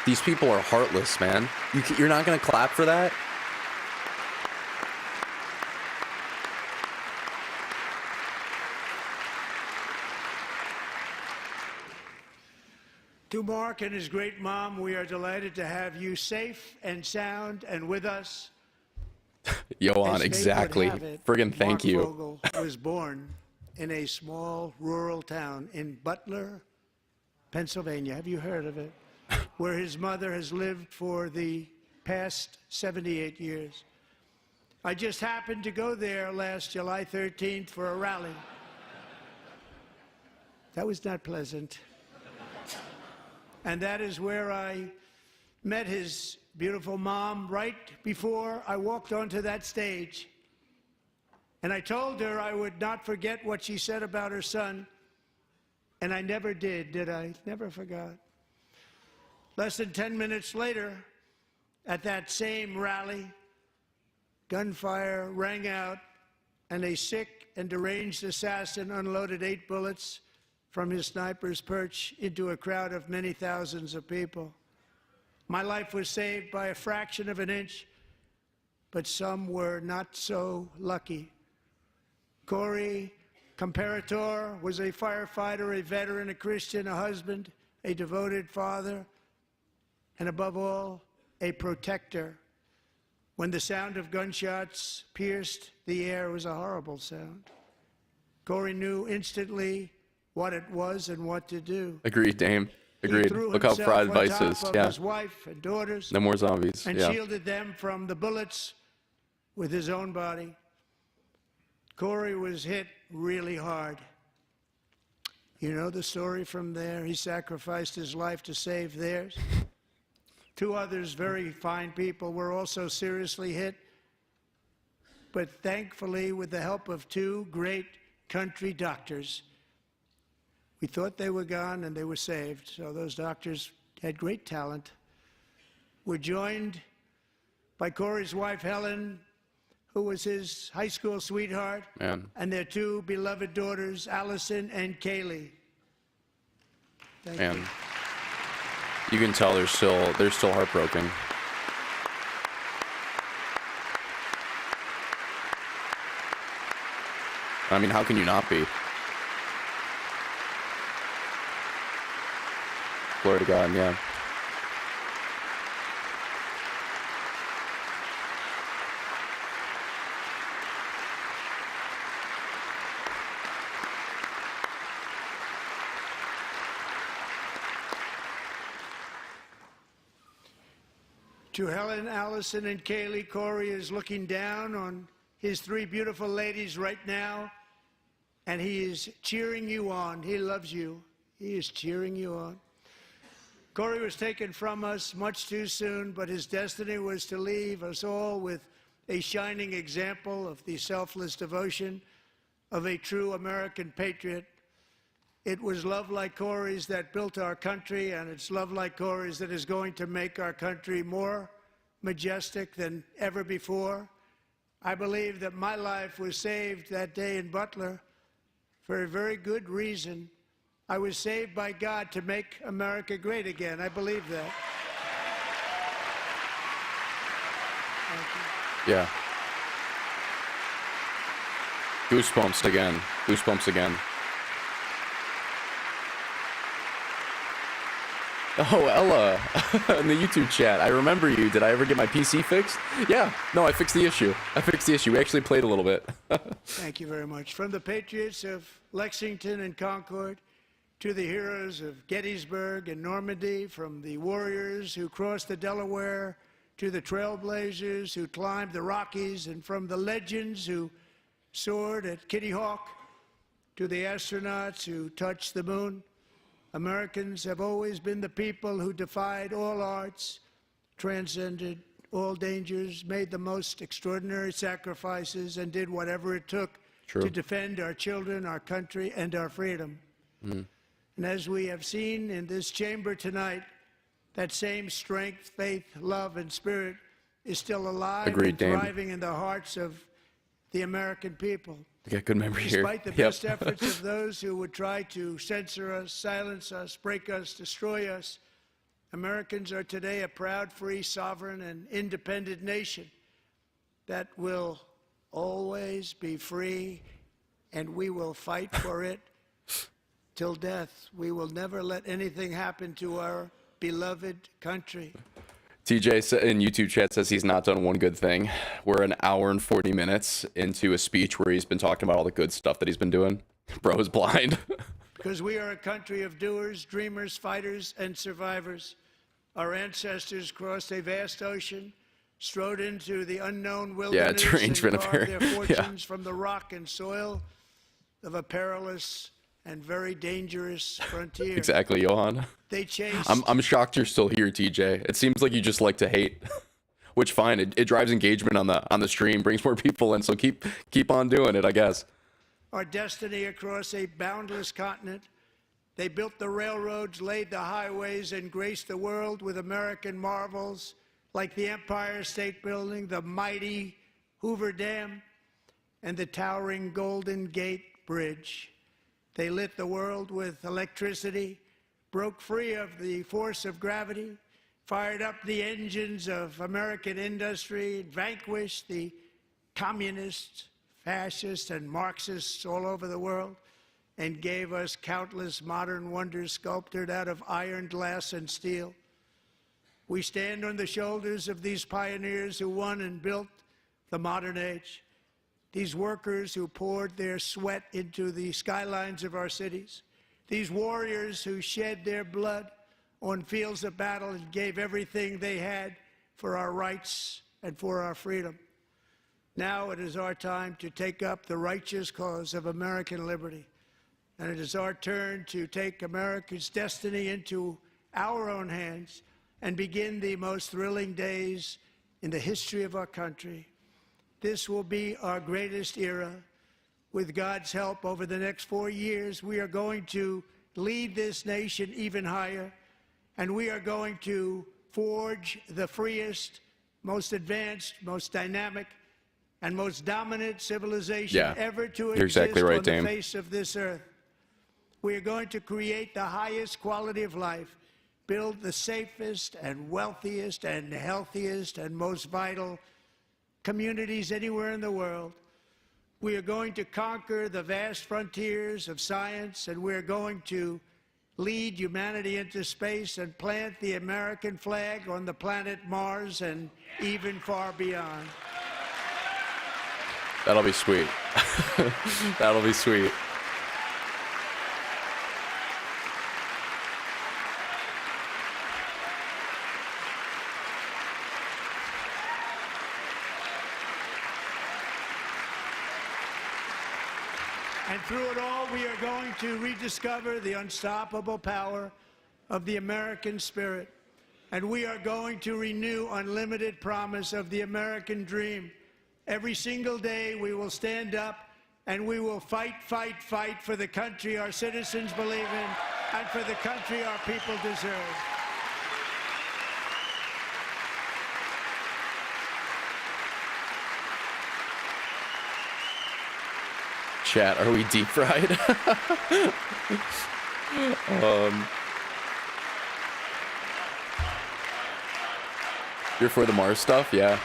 These people are heartless, man. You're not gonna clap for that. To Mark and his great mom, we are delighted to have you safe and sound and with us. Johan, As fate exactly. would have it, Friggin' thank Mark you. Vogel was born in a small rural town in Butler, Pennsylvania. Have you heard of it? Where his mother has lived for the past 78 years. I just happened to go there last July 13th for a rally. That was not pleasant. And that is where I met his beautiful mom right before I walked onto that stage. And I told her I would not forget what she said about her son. And I never did I? Never forgot. Less than 10 minutes later, at that same rally, gunfire rang out, and a sick and deranged assassin unloaded 8 bullets from his sniper's perch into a crowd of many thousands of people. My life was saved by a fraction of an inch, but some were not so lucky. Corey Comparator was a firefighter, a veteran, a Christian, a husband, a devoted father, and above all, a protector. When the sound of gunshots pierced the air, it was a horrible sound. Corey knew instantly what it was and what to do. Agreed, Dame. He Agreed. threw Look how himself fried on Vice top is. of Yeah. his wife and daughters No more zombies. and Yeah. shielded them from the bullets with his own body. Corey was hit really hard. You know the story from there. He sacrificed his life to save theirs. 2 others, very fine people, were also seriously hit. But thankfully, with the help of 2 great country doctors, we thought they were gone and they were saved. So those doctors had great talent. We're joined by Corey's wife, Helen, who was his high school sweetheart, Man. and their 2 beloved daughters, Allison and Kaylee. Thank Man. you. You can tell they're still heartbroken. I mean, how can you not be? Glory to God, yeah. To Helen, Allison, and Kaylee, Corey is looking down on his 3 beautiful ladies right now, and he is cheering you on. He loves you. He is cheering you on. Corey was taken from us much too soon, but his destiny was to leave us all with a shining example of the selfless devotion of a true American patriot. It was love like Corey's that built our country, and it's love like Corey's that is going to make our country more majestic than ever before. I believe that my life was saved that day in Butler for a very good reason. I was saved by God to make America great again. I believe that. Thank you. Yeah. Goosebumps again. Goosebumps again. Oh, Ella, in the YouTube chat. I remember you. Did I ever get my PC fixed? Yeah. No, I fixed the issue. We actually played a little bit. Thank you very much. From the patriots of Lexington and Concord to the heroes of Gettysburg and Normandy, from the warriors who crossed the Delaware to the trailblazers who climbed the Rockies, and from the legends who soared at Kitty Hawk to the astronauts who touched the moon, Americans have always been the people who defied all odds, transcended all dangers, made the most extraordinary sacrifices, and did whatever it took True. to defend our children, our country, and our freedom. And as we have seen in this chamber tonight, that same strength, faith, love, and spirit is still alive Agreed, and Dame. thriving in the hearts of the American people. You got good memory here. Despite the best efforts of those who would try to censor us, silence us, break us, destroy us, Americans are today a proud, free, sovereign, and independent nation that will always be free, and we will fight for it till death. We will never let anything happen to our beloved country. TJ in YouTube chat says he's not done one good thing. We're an hour and 40 minutes into a speech where he's been talking about all the good stuff that he's been doing. Bro is blind. Because we are a country of doers, dreamers, fighters, and survivors. Our ancestors crossed a vast ocean, strode into the unknown wilderness, strange and been carved appearing. their fortunes from the rock and soil of a perilous and very dangerous frontier. Exactly, Johan. They chased. I'm shocked you're still here, TJ. It seems like you just like to hate, which fine. It drives engagement on the stream, brings more people in. So keep on doing it, I guess. Our destiny across a boundless continent. They built the railroads, laid the highways, and graced the world with American marvels like the Empire State Building, the mighty Hoover Dam, and the towering Golden Gate Bridge. They lit the world with electricity, broke free of the force of gravity, fired up the engines of American industry, vanquished the communists, fascists, and Marxists all over the world, and gave us countless modern wonders sculptured out of iron, glass, and steel. We stand on the shoulders of these pioneers who won and built the modern age. These workers who poured their sweat into the skylines of our cities. These warriors who shed their blood on fields of battle and gave everything they had for our rights and for our freedom. Now it is our time to take up the righteous cause of American liberty. And it is our turn to take America's destiny into our own hands and begin the most thrilling days in the history of our country. This will be our greatest era. With God's help, over the next 4 years, we are going to lead this nation even higher, and we are going to forge the freest, most advanced, most dynamic, and most dominant civilization ever to you're exist exactly right, on the Dame. face of this earth. We are going to create the highest quality of life, build the safest and wealthiest and healthiest and most vital communities anywhere in the world. We are going to conquer the vast frontiers of science, and we're going to lead humanity into space and plant the American flag on the planet Mars and even far beyond. That'll be sweet. That'll be sweet. And through it all, we are going to rediscover the unstoppable power of the American spirit. And we are going to renew unlimited promise of the American dream. Every single day, we will stand up and we will fight, fight, fight for the country our citizens believe in and for the country our people deserve. Chat, are we deep fried? You're for the Mars stuff? Yeah.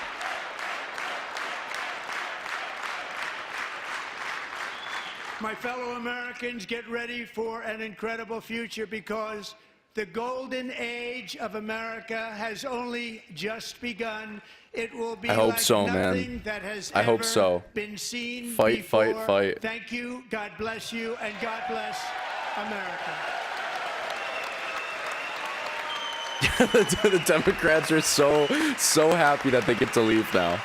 My fellow Americans, get ready for an incredible future, because the golden age of America has only just begun. It will be I hope like so, nothing man. that has I hope ever so. been seen Fight, before. fight, fight. Thank you. God bless you, and God bless America. The Democrats are so happy that they get to leave now.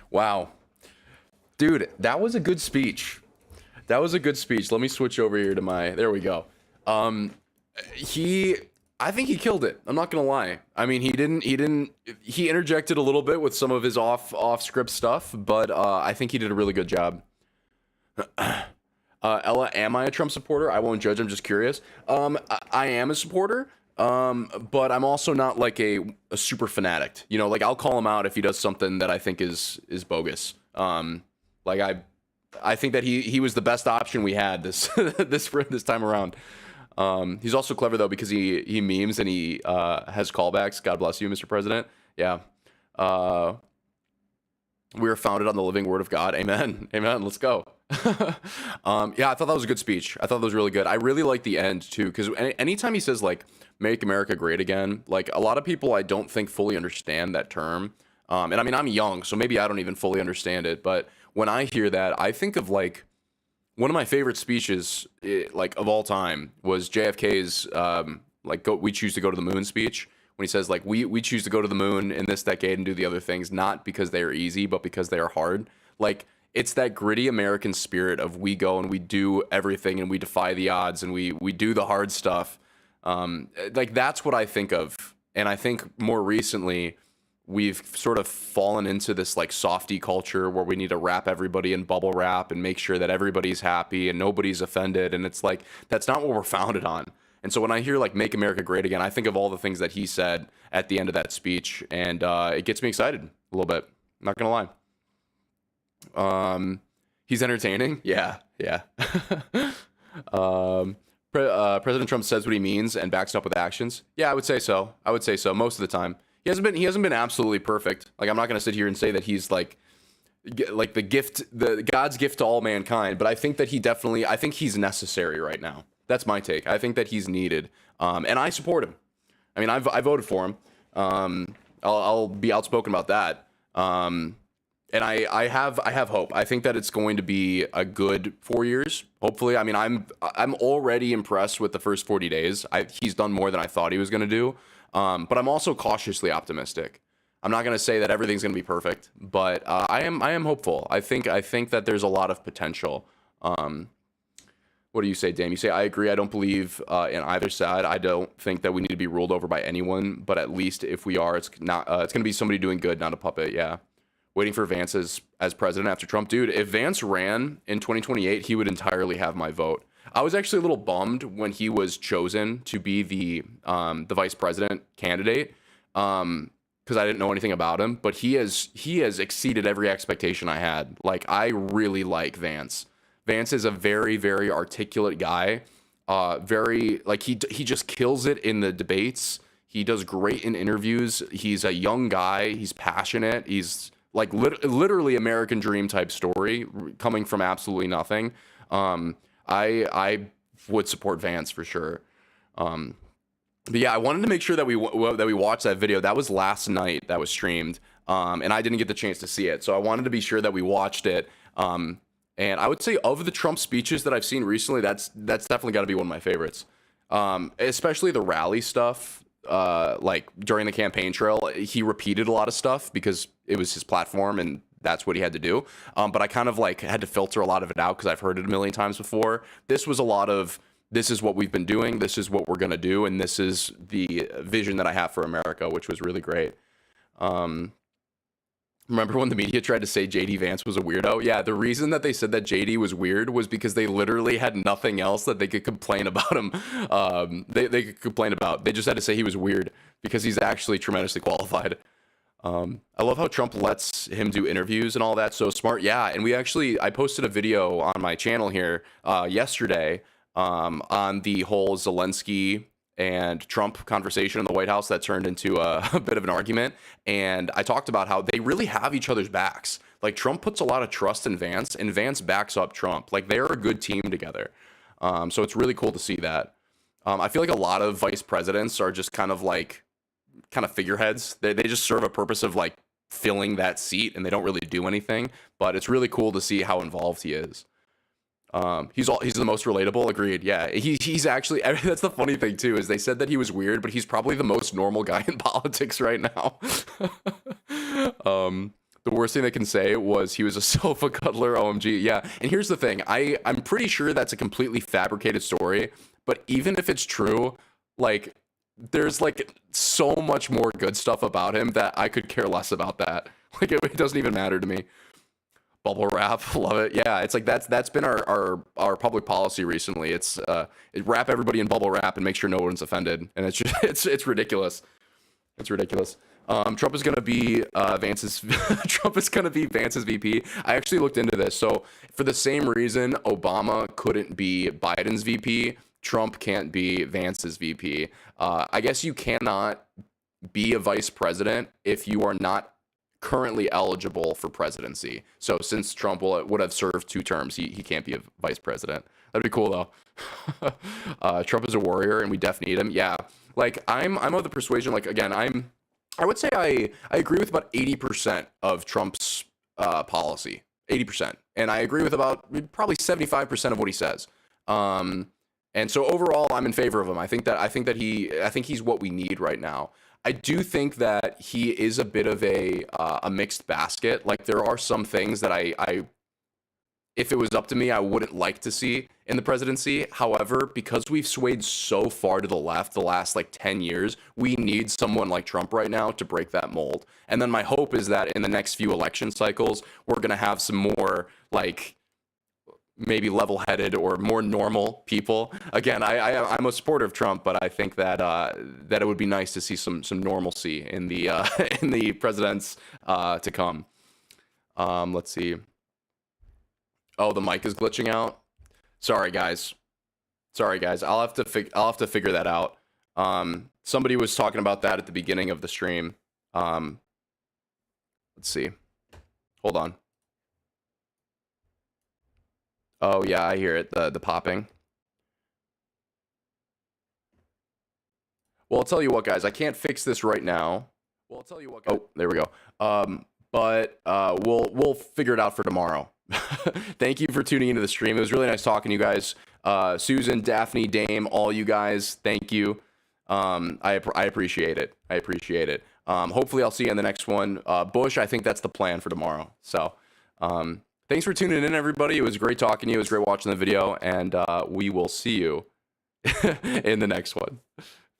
Wow. Dude, that was a good speech. That was a good speech. Let me switch over here to my, there we go. I think he killed it. I'm not gonna lie. I mean, he interjected a little bit with some of his off script stuff, but I think he did a really good job. Ella, am I a Trump supporter? I won't judge. I'm just curious. I am a supporter. But I'm also not like a super fanatic. You know, like I'll call him out if he does something that I think is bogus. Like I think that he was the best option we had this this time around. He's also clever though because he memes and he has callbacks. God bless you, Mr. President. Yeah. We are founded on the living word of God. Amen. Amen. Let's go. Yeah, I thought that was a good speech. I thought that was really good. I really like the end too, because anytime he says like "Make America Great Again," like a lot of people I don't think fully understand that term. And I mean I'm young, so maybe I don't even fully understand it. But when I hear that, I think of like one of my favorite speeches, like of all time, was JFK's "We choose to go to the moon" speech. When he says like we choose to go to the moon in this decade and do the other things, not because they are easy, but because they are hard. Like it's that gritty American spirit of we go and we do everything and we defy the odds and we do the hard stuff. Like that's what I think of. And I think more recently we've sort of fallen into this like softy culture where we need to wrap everybody in bubble wrap and make sure that everybody's happy and nobody's offended. And it's like, that's not what we're founded on. And so when I hear like "Make America Great Again," I think of all the things that he said at the end of that speech, and it gets me excited a little bit. I'm not gonna lie. He's entertaining. Yeah. President Trump says what he means and backs it up with actions. Yeah, I would say so. Most of the time, he hasn't been absolutely perfect. Like I'm not gonna sit here and say that he's like the God's gift to all mankind, but I think that I think he's necessary right now. That's my take. I think that he's needed, and I support him. I mean, I voted for him. I'll be outspoken about that. And I have hope. I think that it's going to be a good 4 years. Hopefully, I mean, I'm already impressed with the first 40 days. He's done more than I thought he was going to do. But I'm also cautiously optimistic. I'm not going to say that everything's going to be perfect, but I am hopeful. I think that there's a lot of potential. What do you say, Dame? You say, I agree. I don't believe in either side. I don't think that we need to be ruled over by anyone, but at least if we are, it's not. It's going to be somebody doing good, not a puppet. Yeah. Waiting for Vance as president after Trump. Dude, if Vance ran in 2028, he would entirely have my vote. I was actually a little bummed when he was chosen to be the vice president candidate because I didn't know anything about him, but he has exceeded every expectation I had. Like, I really like Vance. Vance is a very, very articulate guy. Very like he just kills it in the debates. He does great in interviews. He's a young guy. He's passionate. He's like literally American dream type story coming from absolutely nothing. I would support Vance for sure. But yeah, I wanted to make sure that we watched that video. That was last night that was streamed. And I didn't get the chance to see it. So I wanted to be sure that we watched it. And I would say of the Trump speeches that I've seen recently, that's definitely got to be one of my favorites. Especially the rally stuff, like during the campaign trail, he repeated a lot of stuff because it was his platform and that's what he had to do. But I kind of like had to filter a lot of it out because I've heard it a million times before. This was a lot of, this is what we've been doing, this is what we're going to do, and this is the vision that I have for America, which was really great. Remember when the media tried to say JD Vance was a weirdo? Yeah, the reason that they said that JD was weird was because they literally had nothing else that they could complain about him. They could complain about. They just had to say he was weird because he's actually tremendously qualified. I love how Trump lets him do interviews and all that. So smart. Yeah, and I posted a video on my channel here yesterday on the whole Zelensky and Trump conversation in the White House that turned into a bit of an argument. And I talked about how they really have each other's backs. Like Trump puts a lot of trust in Vance and Vance backs up Trump. Like they're a good team together. So it's really cool to see that. I feel like a lot of vice presidents are just kind of figureheads. They just serve a purpose of like filling that seat and they don't really do anything, but it's really cool to see how involved he is. He's the most relatable. Agreed. Yeah, he's actually, that's the funny thing too, is they said that he was weird, but he's probably the most normal guy in politics right now. The worst thing they can say was he was a sofa cuddler. OMG. Yeah. And here's the thing. I'm pretty sure that's a completely fabricated story, but even if it's true, like there's like so much more good stuff about him that I could care less about that. Like it doesn't even matter to me. Bubble wrap, love it. Yeah, it's like that's been our public policy recently. It's wrap everybody in bubble wrap and make sure no one's offended. And it's just it's ridiculous. It's ridiculous. Trump is gonna be Vance's Trump is gonna be Vance's VP. I actually looked into this. So for the same reason Obama couldn't be Biden's VP, Trump can't be Vance's VP. I guess you cannot be a vice president if you are not currently eligible for presidency. So since Trump would have served 2 terms, he can't be a vice president. That'd be cool though. Trump is a warrior and we def need him. Yeah. Like I'm of the persuasion, like again, I would say I agree with about 80% of Trump's policy. 80%. And I agree with about probably 75% of what he says. And so overall I'm in favor of him. I think he's what we need right now. I do think that he is a bit of a mixed basket. Like there are some things that I if it was up to me, I wouldn't like to see in the presidency. However, because we've swayed so far to the left the last like 10 years, we need someone like Trump right now to break that mold. And then my hope is that in the next few election cycles, we're going to have some more like maybe level-headed or more normal people. Again, I'm a supporter of Trump, but I think that that it would be nice to see some normalcy in the in the presidents to come. Let's see. Oh, the mic is glitching out. Sorry, guys. I'll have to figure that out. Somebody was talking about that at the beginning of the stream. Let's see. Hold on. Oh yeah, I hear it. The popping. Well, I'll tell you what, guys. I can't fix this right now. Well, I'll tell you what. Oh, there we go. But we'll figure it out for tomorrow. Thank you for tuning into the stream. It was really nice talking to you guys. Susan, Daphne, Dame, all you guys. Thank you. I appreciate it. Hopefully I'll see you in the next one. Bush, I think that's the plan for tomorrow. So, thanks for tuning in, everybody. It was great talking to you. It was great watching the video, and we will see you in the next one.